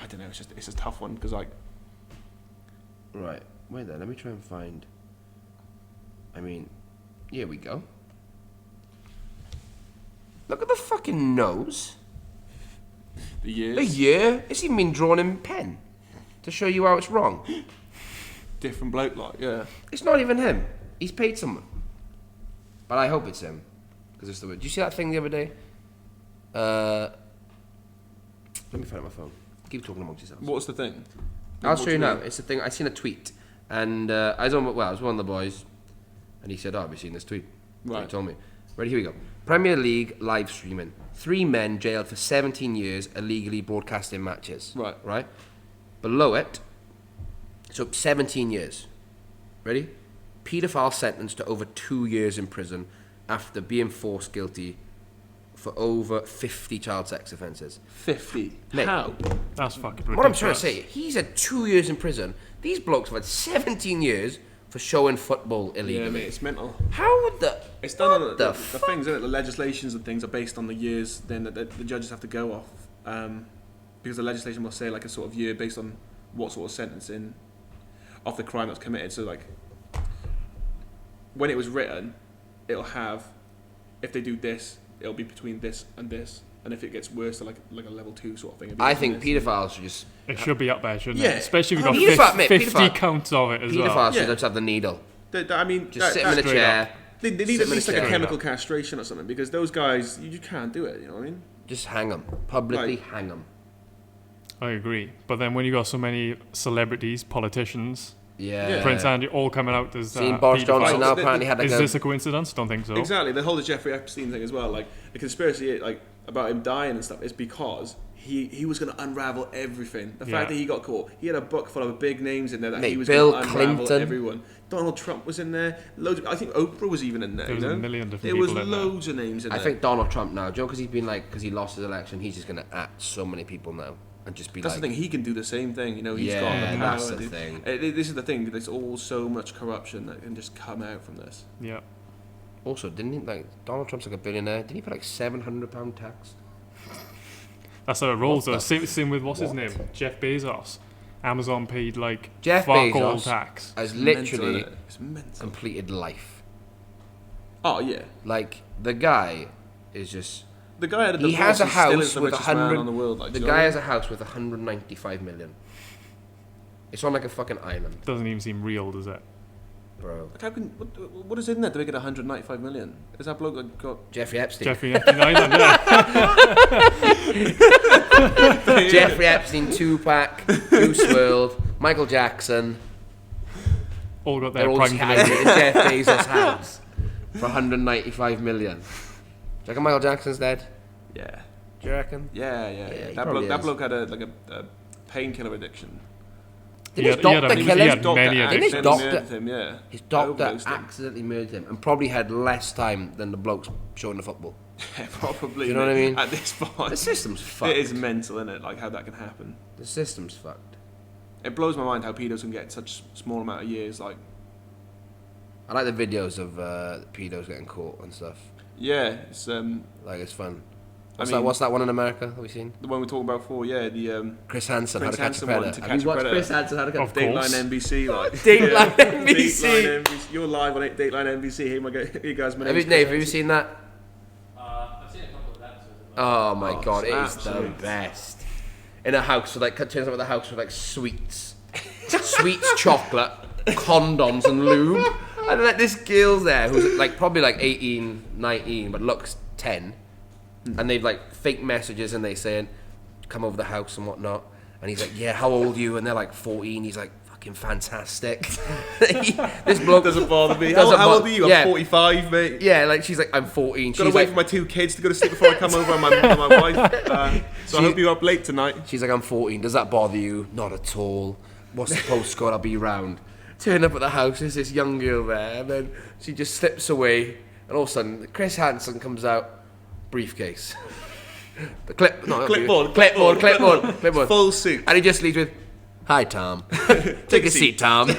I don't know, it's a tough one because like Right, wait there, let me try and find. I mean, here we go. Look at the fucking nose. the years The year, it's even been drawn in pen to show you how it's wrong. different bloke, like yeah. It's not even him. He's paid someone. But I hope it's him. Because it's the word. Did you see that thing the other day? Let me find it on my phone. Keep talking amongst yourselves. What's the thing? I'll show you now. mean? It's the thing. I seen a tweet, and I was one of the boys, and he said, "Oh, have you seen this tweet?" Right. He told me. Ready? Here we go. Premier League live streaming. 3 men jailed for 17 years illegally broadcasting matches. Right. Right. Below it, so 17 years. Ready? Paedophile sentenced to over 2 years in prison after being forced guilty for over 50 child sex offences. 50. Mate. How? That's fucking ridiculous. What I'm trying to say, he's had 2 years in prison. These blokes have had 17 years for showing football illegally. Yeah, mate, it's mental. How would the... It's done on what the fuck? things, isn't it? The legislations and things are based on the years then that the judges have to go off. Because the legislation will say like a sort of year based on what sort of sentencing of the crime that's committed. So like when it was written, it'll have, if they do this, it'll be between this and this. And if it gets worse, to like a level 2 sort of thing. it'll be I between think this. paedophiles should just... It should be up there, shouldn't Yeah. it? Especially if we've Paedophile, got mate, 50 paedophile. counts of it as Paedophiles well. should Yeah. just have the needle. I mean, Just sit them in a straight chair. They need sit at them in least a like a chair. chemical castration or something because those guys, you can't do it. You know what I mean? Just hang them. Publicly Right. hang them. I agree. But then when you got so many celebrities, politicians, Yeah. Prince Andrew all coming out as Seen Boris paedophiles. Johnson now The- apparently had like Is a... this a coincidence? Don't think so. Exactly. The whole Jeffrey Epstein thing as well, like the conspiracy, like about him dying and stuff, is because he was going to unravel everything. The Yeah. fact that he got caught, he had a book full of big names in there that Mate, he was Bill going to unravel Clinton. everyone. Donald Trump was in there. Loads. I think Oprah was even in there. There was you know? a million different There was people in there. loads of names in I there. think Donald Trump now, Joe, because he's been like, because he lost his election, he's just going to at so many people now and just be that's like, the thing. He can do the same thing. You know, he's Yeah, got the power. that's the to- thing. This is the thing. There's all so much corruption that can just come out from this. Yeah. also, didn't he, like, Donald Trump's like a billionaire, didn't he pay like £700 tax? That's how it rolls though. What the Same with what's his name? Jeff Bezos. Amazon paid like Jeff fuck all Bezos tax. has Mental, literally innit? It's mental. completed life. Oh yeah. Like, the guy is just... The guy had a He divorce has a and still house is the with richest man 100... on the world. Like, the do you know guy what I has a house with 195 million. It's on like a fucking island. Doesn't even seem real, does it? bro. Like, how can, what is in there to make it 195 million? Is that bloke got... Jeffrey Epstein. Jeffrey Epstein Island, yeah. Jeffrey Epstein, Tupac, Juice WRLD, Michael Jackson. All got They're their all prime just hanging delivery. in Jeff Bezos' house for 195 million. Do you reckon Michael Jackson's dead? Yeah. Do you reckon? Yeah. he That probably bloke is. had a painkiller addiction. Did He his had- he had doctor a- kill he him? had many Didn't his addictions. doctor- murdered him, yeah. His doctor Overdosed him. accidentally murdered him and probably had less time than the blokes showing the football. Yeah, probably. Do you know what I mean? At this point. The system's fucked. It is mental, isn't it? Like, how that can happen. The system's fucked. It blows my mind how pedos can get such small amount of years. Like, I like the videos of pedos getting caught and stuff. yeah, it's Like, it's fun. mean- What's that one in America? Have we seen? the one we talked about before. Yeah, the Chris Hansen, Chris How to Catch a Hansen one, Predator. To Have Catch you a watched Predator. Chris Hansen, How to Catch a Of Predator? course. Dateline NBC, like Dateline NBC. Dateline NBC. You're live on Dateline NBC. Hey guys, my Have name's you, Nave, Chris have you seen that? I've seen a couple of episodes of that. Oh my Oh, god, it it's is the absolute. best. In a house with turns up at the house with like sweets, chocolate, condoms and lube. And then like, this girl's there who's like probably like 18, 19, but looks 10. And they've like fake messages and they saying, come over the house and whatnot. And he's like, yeah, how old are you? And they're like 14. He's like, fucking fantastic. This bloke Doesn't bother me. Doesn't How old bo- are you? yeah. I'm 45, mate. Yeah, like she's like, I'm 14. Gotta She's wait like, for my 2 kids to go to sleep before I come over and my wife. So I hope you're up late tonight. She's like, I'm 14. Does that bother you? Not at all. What's the postcode? I'll be round. Turn up at the house. There's this young girl there, and then she just slips away, and all of a sudden, Chris Hansen comes out, briefcase, the clipboard, Full suit. and he just leaves with, "Hi, Tom. Take a seat, Tom.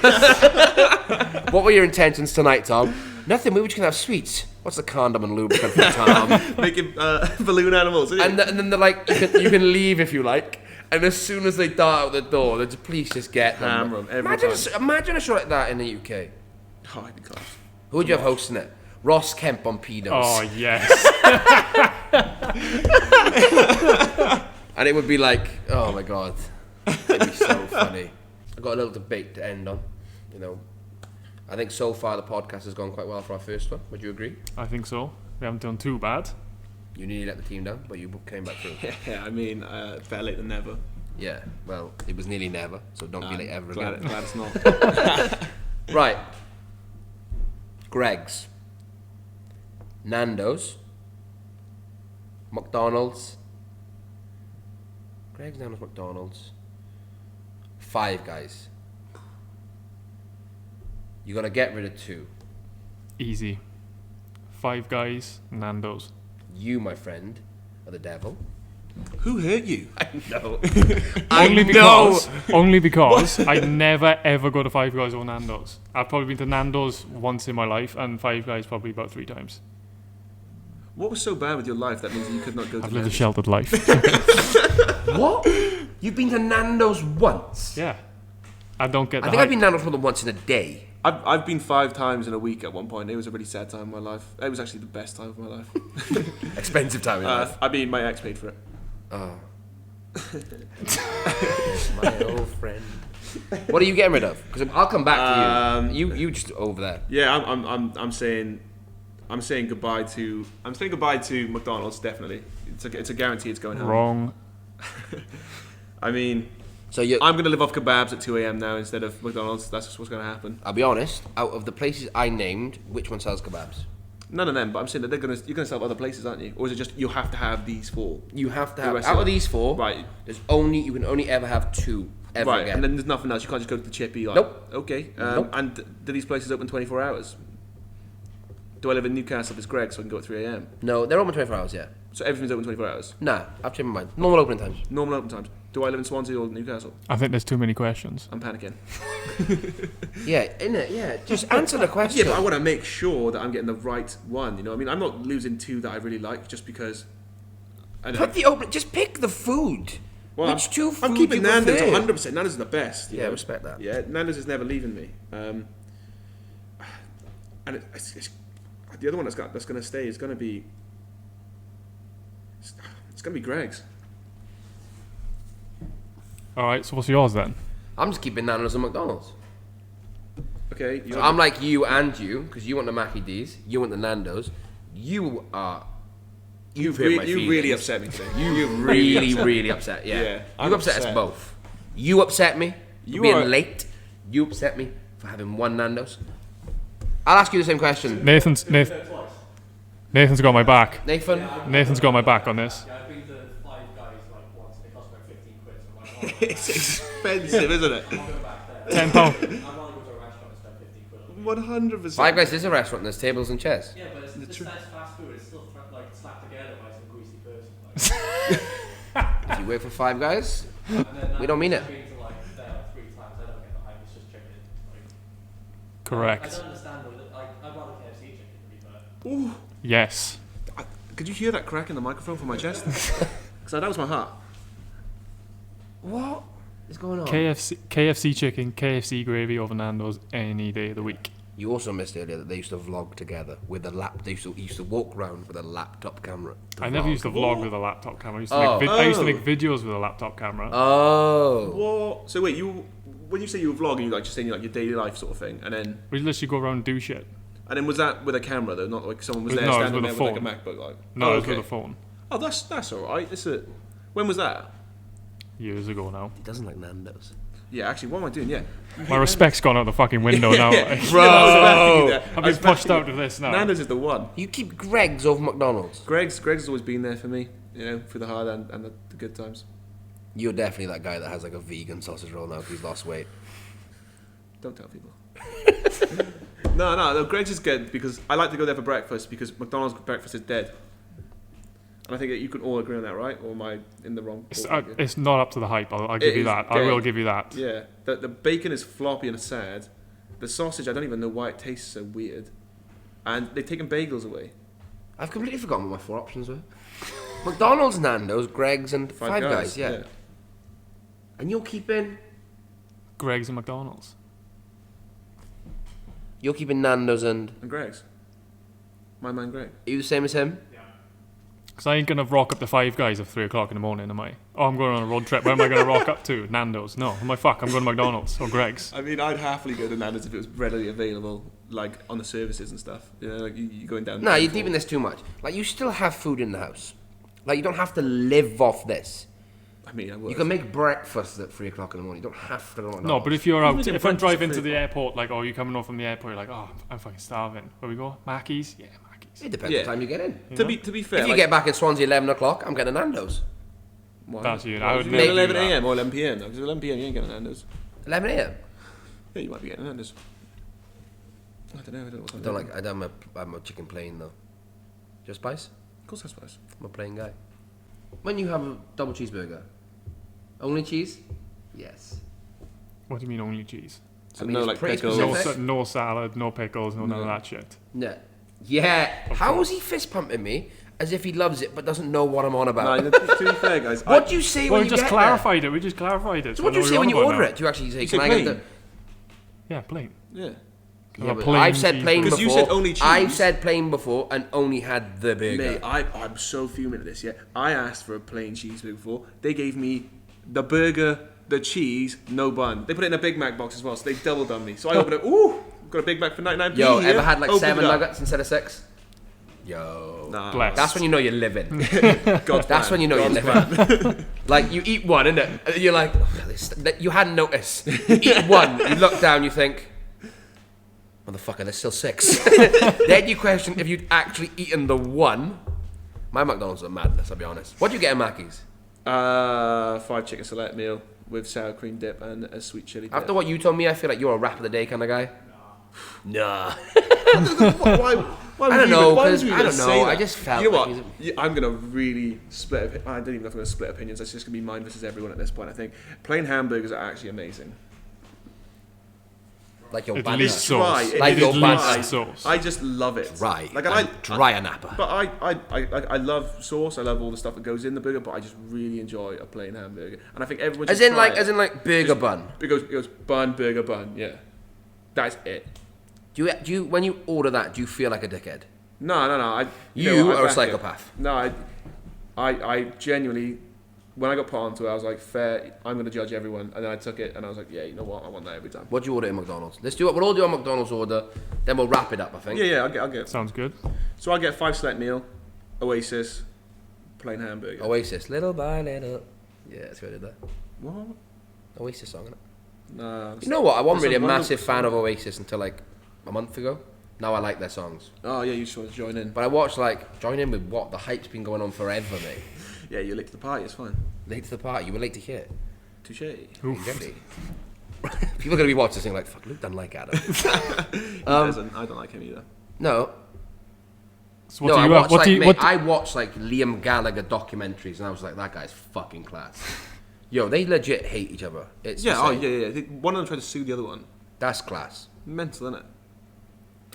What were your intentions tonight, Tom? Nothing. We were just gonna have sweets. What's the condom and lubricant for Tom? Making balloon animals. And then they're like, you can leave if you like. And as soon as they dart out the door, the police just get them. Hammer 'em every time. Imagine a show like that in the UK. Oh, I'd be class. Who would you have hosting it? Ross Kemp on pedos. Oh, yes. And it would be like, oh my god, it'd be so funny. I've got a little debate to end on. You know, I think so far the podcast has gone quite well for our first one. Would you agree? I think so. We haven't done too bad. You nearly let the team down, but you came back through. Yeah, I mean, better late than never. Yeah, well, it was nearly never, so don't be late ever again. Glad it's not. Right. Greg's, Nando's, McDonald's, Greg's, Nando's, McDonald's, Five Guys. You gotta get rid of 2. Easy. Five Guys, Nando's. You, my friend, are the devil. Who hurt you? No. Only because I never ever go to Five Guys or Nando's. I've probably been to Nando's once in my life and Five Guys probably about 3 times. What was so bad with your life that means you could not go to I've lived a Nando's? sheltered life. What? You've been to Nando's once? Yeah. I don't get the I think I've hype. been to Nando's more than once in a day. I've been 5 times in a week at one point. It was a really sad time in my life. It was actually the best time of my life. Expensive time in life. I mean, my ex paid for it. Oh. My old friend. What are you getting rid of? Because I'll come back to you. You just over there. Yeah, I'm saying goodbye to McDonald's. Definitely, it's a guarantee it's going home. Wrong. I mean, So I'm gonna live off kebabs at 2 a.m. now instead of McDonald's. That's just what's gonna happen. I'll be honest. Out of the places I named, which one sells kebabs? None of them, but I'm saying that you're gonna sell other places, aren't you? Or is it just you have to have these 4? You have to The have rest out of of it. these 4. Right. You can only ever have 2 ever Right, again. and then there's nothing else. You can't just go to the chippy. Like, Nope. Okay. Nope. And do these places open 24 hours? Do I live in Newcastle if it's Greg so I can go at 3 a.m.? No, they're open 24 hours. Yeah. So everything's open 24 hours. Nah, I've changed my mind. Normal opening times. Normal open times. Do I live in Swansea or Newcastle? I think there's too many questions. I'm panicking. Yeah, innit? Yeah. Just answer the question. Yeah, but I want to make sure that I'm getting the right one. You know, what I mean, I'm not losing 2 that I really like just because. Put the open. Just pick the food. Well, Which 2 foods I'm keeping you Nando's prefer? 100%. Nando's is the best. you Yeah, know? respect that. Yeah, Nando's is never leaving me. And it's the other one that's going to stay is going to be. It's going to be Greg's. Alright, so what's yours then? I'm just keeping Nando's and McDonald's. Okay. So I'm like you and you, because you want the Mackie D's, you want the Nando's. You've really upset me today. You've really upset. Yeah. Yeah, You I'm upset us upset. both. You upset me for You being are- late. You upset me for having one Nando's. I'll ask you the same question. Nathan's got my back. Nathan? Nathan's got my back on this. Yeah, I've been to Five Guys like once. It cost about 15 quid. So I'm like, It's expensive, isn't it? I'm not going back there. £10. I'd rather go to a restaurant and spend 15 quid. On 100%. Five Guys is a restaurant. There's tables and chairs. Yeah, but it's fast food. It's still like slapped together by some greasy person. If you work for Five Guys, And then we don't mean it. I've been to like there like 3 times. I don't get the hype. It's just chicken. Like, I Correct. don't understand though. Like, I'd rather KFC chicken to be fair. Ooh. Yes. Could you hear that crack in the microphone from my chest? Because that was my heart. What is going on? KFC chicken, KFC gravy over Nando's any day of the week. You also missed earlier that they used to vlog together with a lap. They used to walk around with a laptop camera. I never used to vlog with a laptop camera. I used to, I used to make videos with a laptop camera. Oh. What? So wait, when you say you were vlogging, you like just saying like your daily life sort of thing, and then We literally go around and do shit. was that with a camera though, not like someone was there No, it was standing with there a with like a MacBook like? No, Oh, it was okay. with a phone. Oh, that's all right. When was that? Years ago now. He doesn't like Nando's. Yeah, actually, what am I doing? Yeah. My respect's gone out the fucking window now. Like, Bro, I've been pushed out of this now. Nando's is the one. You keep Greg's over McDonald's. Greg's has always been there for me, you know, through the hard and the good times. You're definitely that guy that has like a vegan sausage roll now because he's lost weight. Don't tell people. No, Greg's is good because I like to go there for breakfast because McDonald's breakfast is dead. And I think that you can all agree on that, right? Or am I in the wrong? ballpark? It's not up to the hype. I'll give It you is that. I dead. will give you that. Yeah, the bacon is floppy and sad. The sausage, I don't even know why it tastes so weird. And they've taken bagels away. I've completely forgotten what my 4 options were. McDonald's, Nando's, Greg's, and Five Guys. Yeah. And you're keeping Greg's and McDonald's. Nando's and. And Greg's. My man Greg. Are you the same as him? Because I ain't going to rock up to Five Guys at 3 o'clock in the morning, am I? Oh, I'm going on a road trip. Where am I going to rock up to? Nando's. No. I'm like, fuck, I'm going to McDonald's or Greg's. I mean, I'd happily go to Nando's if it was readily available, like on the services and stuff. You know, like you going down. No, you're deep in this too much. Like, you still have food in the house. Like, you don't have to live off this. I mean, I would. You can make breakfast at 3 o'clock in the morning. You don't have to go No, but if you're out, Even if I'm breakfast driving at to 3 the airport, like, oh, you're coming off from the airport, you're like, oh, I'm fucking starving. Where we go? Mackey's? Yeah, Mackey's. It depends Yeah. what time you get in. To be fair, If you like, get back in Swansea 11 o'clock, I'm getting a Nando's. why? That's you. I would Maybe never do 11 that. a.m. or 11 p.m. Because 11 p.m. you ain't getting Nando's. 11 a.m. Yeah, you might be getting Nando's. I don't know. What I time don't it is. like. I'm a chicken plain though. Just spice. Of course, I suppose. I'm a plain guy. When you have a double cheeseburger, only cheese? Yes. What do you mean only cheese? So I mean, no it's like pretty pickles. specific. No salad, no pickles, no none of that shit. No. Yeah. How is he fist pumping me as if he loves it but doesn't know what I'm on about? No, to be fair, guys. What do you say Well, when we you just get clarified it. We just clarified it. there? So what do you say when you order it? Do you actually say, say "Can I get plain? the?" Yeah, plain. Yeah. Have Yeah, a but plain I've said cheese plain Because before. you said only cheese. I've said plain before and only had the burger. Mate, I'm so fuming at this, yeah. I asked for a plain cheeseburger before. They gave me the burger, the cheese, no bun. They put it in a Big Mac box as well, so they doubled on me. So I opened it, ooh, got a Big Mac for 99p. Yo, here. ever had like Opened 7 it up. nuggets instead of 6? Yo. Nah, Bless. That's when you know you're living. God's That's plan. when you know God's you're living. Like, you eat one, innit? And you're like, you hadn't noticed. You eat one, you look down, you think, motherfucker, there's still 6. Then you question if you'd actually eaten the one. My McDonald's are madness, I'll be honest. What do you get at Mackey's? 5 chicken select meal with sour cream dip and a sweet chili dip. After what you told me, I feel like you're a wrap of the day kind of guy. Nah. Why I don't know, why would 'cause you I even don't say know, that? I just felt You know like what? I'm gonna really split. I don't even know if I'm gonna split opinions. It's just gonna be mine versus everyone at this point. I think plain hamburgers are actually amazing. Like your At banda. least Try. sauce. It Like is your dry. banda sauce. I just love it. Dry. Like and dry and apple. But I love sauce. I love all the stuff that goes in the burger. But I just really enjoy a plain hamburger. And I think everyone should As in try like, it. burger Just- bun. It goes bun, burger, bun. Yeah, that's it. Do you when you order that, do you feel like a dickhead? No. You I are a back it. psychopath. No, I genuinely when I got put onto it, I was like, fair, I'm going to judge everyone. And then I took it and I was like, yeah, you know what? I want that every time. What do you order at McDonald's? Let's do it. We'll all do a McDonald's order, then we'll wrap it up, I think. Yeah, I'll get. Sounds good. So I get 5 select meal, Oasis, plain hamburger. Oasis, little by little. Yeah, that's what I did that. What? Oasis song, innit? Nah. You know what? I wasn't really a That's a massive fan of Oasis until like a month ago. Now I like their songs. Oh yeah, you just want to join in. But I watched like, join in with what? The hype's been going on forever, mate. Yeah, you're late to the party. It's fine. Late to the party, you were late to hear. Touché. Exactly. People are going to be watching this thing like, fuck, Luke doesn't like Adam. He doesn't. I don't like him either. No. So what do you have? What do you? Mate, I watched like Liam Gallagher documentaries and I was like, that guy's fucking class. Yo, they legit hate each other. It's Yeah, insane. yeah. One of them tried to sue the other one. That's class. Mental, isn't it?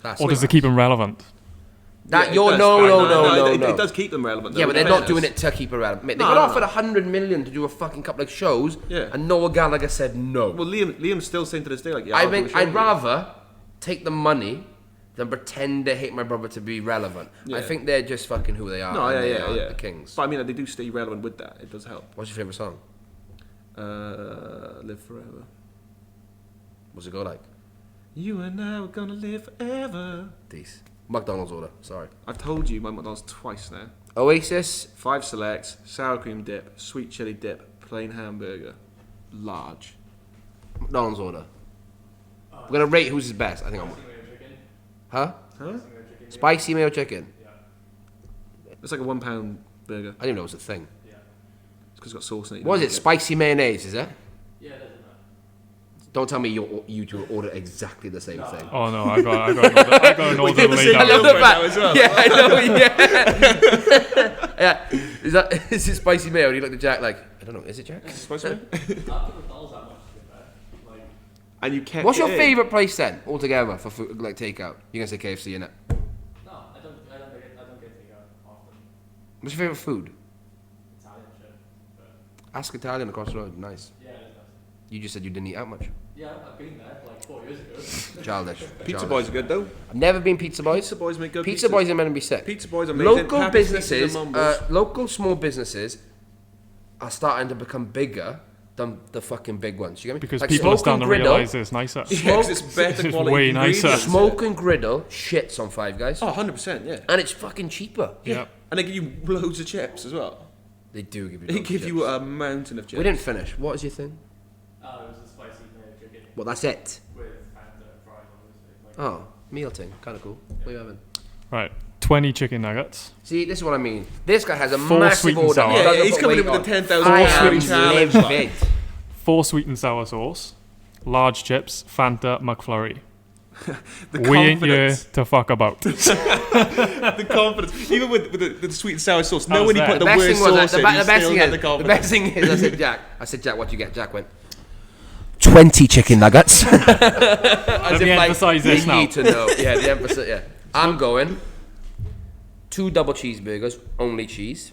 That's Or does it class. keep him relevant? That Yeah, it you're does. no. It does keep them relevant. Though, Yeah, but they're in not fairness. doing it to keep it relevant. Mate, they No, got no, offered no. 100 million to do a fucking couple of shows, Yeah. and Noah Gallagher said no. Well, Liam's still saying to this day, like, yeah, I I'll do think a show I'd with you. rather take the money than pretend to hate my brother to be relevant. Yeah. I think they're just fucking who they are. No, and they yeah. are the kings. But I mean, they do stay relevant with that. It does help. What's your favourite song? Live forever. What's it go like? You and I are gonna live forever. These. McDonald's order, sorry. I've told you my McDonald's twice now. Oasis, 5 selects, sour cream dip, sweet chili dip, plain hamburger, large. McDonald's order. We're going to rate who's his best. I think I'm... Huh? Huh? Spicy mayo chicken. It's like a £1 burger. I didn't know it was a thing. It's because it's got sauce in it. What is it? Spicy mayonnaise, is it? Yeah, it doesn't matter. Don't tell me you two order exactly the same thing. Oh no, I got an order did the laid same I out. love the right fact. now as well. Yeah, I know. Yeah. Is it spicy mayo? And you look at Jack like, I don't know. Is it Jack? Supposed to be? I don't think McDonald's that much to be fair. Like, And you kept What's it your in. favourite place then, altogether, for food, like takeout? You're gonna say KFC, innit? no, I don't get takeout often. What's your favourite food? Italian shit. But Ask Italian across the road. Nice. yeah, it is nice. You just said you didn't eat out much. Yeah, I've been there like 4 years ago. Childish. Pizza Childish. Boys are good though. I've never been Pizza Boys. Pizza Boys make good Pizza pizzas. Boys are meant to be sick. Pizza Boys are amazing. Local Happy Pizzas businesses, and Mumbles. local small businesses are starting to become bigger than the fucking big ones. You get me? Because Like people are Smoke starting and to Griddle. realise it's nicer. Yeah, 'cause it's better It's quality way nicer. ingredients. Smoke and Griddle shits on Five Guys. Oh, 100%, yeah. And it's fucking cheaper. Yeah. And they give you loads of chips as well. They do give you They loads of give you chips. a mountain of chips. We didn't finish. What is your thing? It was a spicy mayo chicken Well, that's it. with Fanta and fries, obviously. Like, Oh, meal thing. Kind of cool. What are you having? Right. 20 chicken nuggets. See, this is what I mean. This guy has a Full massive sweet and order. sour. He Yeah, doesn't he's put coming in weight with on. the 10,000 I pound am challenge. livid. 4 sweet and sour sauce. Large chips. Fanta McFlurry. The We ain't here confidence. to fuck about. The confidence. Even with the sweet and sour sauce. No, How's when he that? put the, The best worst thing was sauce that, in, the you best still thing get is, the the confidence. best thing is, I said, Jack, what'd you get? Jack went, 20 chicken nuggets. Let me emphasise this now. You need to know. Yeah, the emphasis, yeah. I'm going 2 double cheeseburgers, only cheese.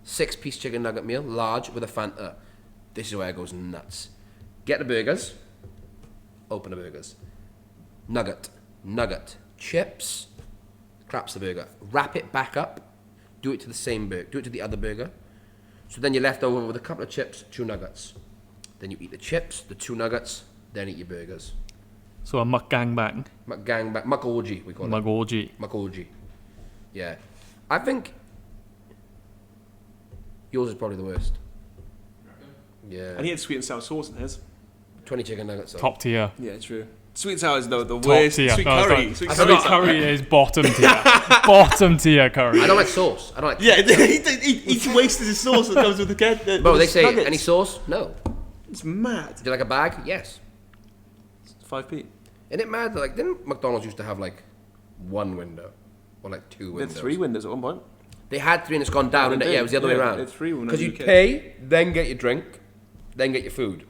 6-piece chicken nugget meal, large with a Fanta. This is where it goes nuts. Get the burgers. Open the burgers. Nugget. Chips. Craps the burger. Wrap it back up. Do it to the same burger. Do it to the other burger. So then you're left over with a couple of chips, 2 nuggets. Then you eat the chips, the 2 nuggets, then eat your burgers. So a mukgangbang. Muck orgy, we call it. Mugorgy. Muck orgy. Yeah. I think yours is probably the worst. Yeah. And he had sweet and sour sauce in his. 20 chicken nuggets. Though. Top tier. Yeah, true. Sweet and sour is the Top worst. tier. Sweet No, curry. sorry. Sweet Sweet curry. curry is bottom tier. Bottom tier curry. I don't like sauce. I don't like. Yeah, he wasted his sauce that comes with the kid. Bro, they say any sauce? No. It's mad. Do you like a bag? Yes. 5p. Isn't it mad that, like, didn't McDonald's used to have like 1 window or like 2 They had windows? 3 windows at one point. They had 3 and it's gone down, they didn't it? did. Yeah, it was the other way Yeah, around. they had 3 when I Because was you a kid. pay, then get your drink, then get your food.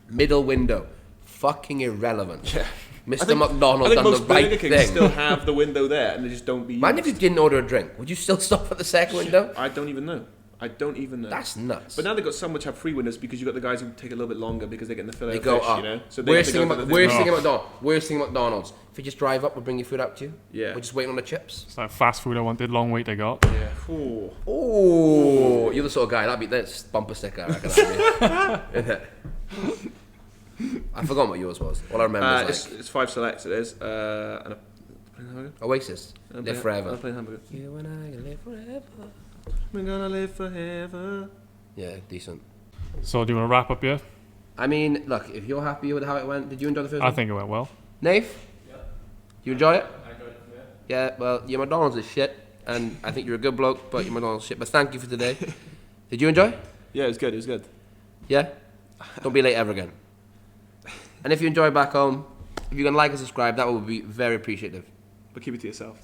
Middle window. Fucking irrelevant. Yeah. Mr. McDonald I think done the most Burger right Kings thing. still have the window there and they just don't be Imagine if you used. didn't order a drink. Would you still stop at the second window? I don't even know. I don't even know. That's nuts. But now they've got some which have free windows because you've got the guys who take a little bit longer because they're getting the fillet They of go fish, up. you know? So they Worst have to thing go about to the worst thing about McDonald's. If you just drive up, we'll bring your food out to you. Yeah. We're just waiting on the chips. It's like fast food I wanted, long wait I got. Yeah. Ooh. Oh, you're the sort of guy. That's bumper sticker. I reckon that'd be. I forgot what yours was. All I remember is like It's 5 selects, it is. And a plain hamburger. Oasis. Live forever. A plain hamburger. You and I can live forever. We're gonna live forever. Yeah, decent. So do you want to wrap up here? I mean, look, if you're happy with how it went, did you enjoy the first I one? think it went well. Nave? Yeah. You enjoy it? I enjoyed it. Yeah, well, your McDonald's is shit, and I think you're a good bloke, but your McDonald's is shit. But thank you for today. Did you enjoy? Yeah, it was good. It was good. Yeah? Don't be late ever again. And if you enjoy back home, if you can like and subscribe, that would be very appreciative. But keep it to yourself.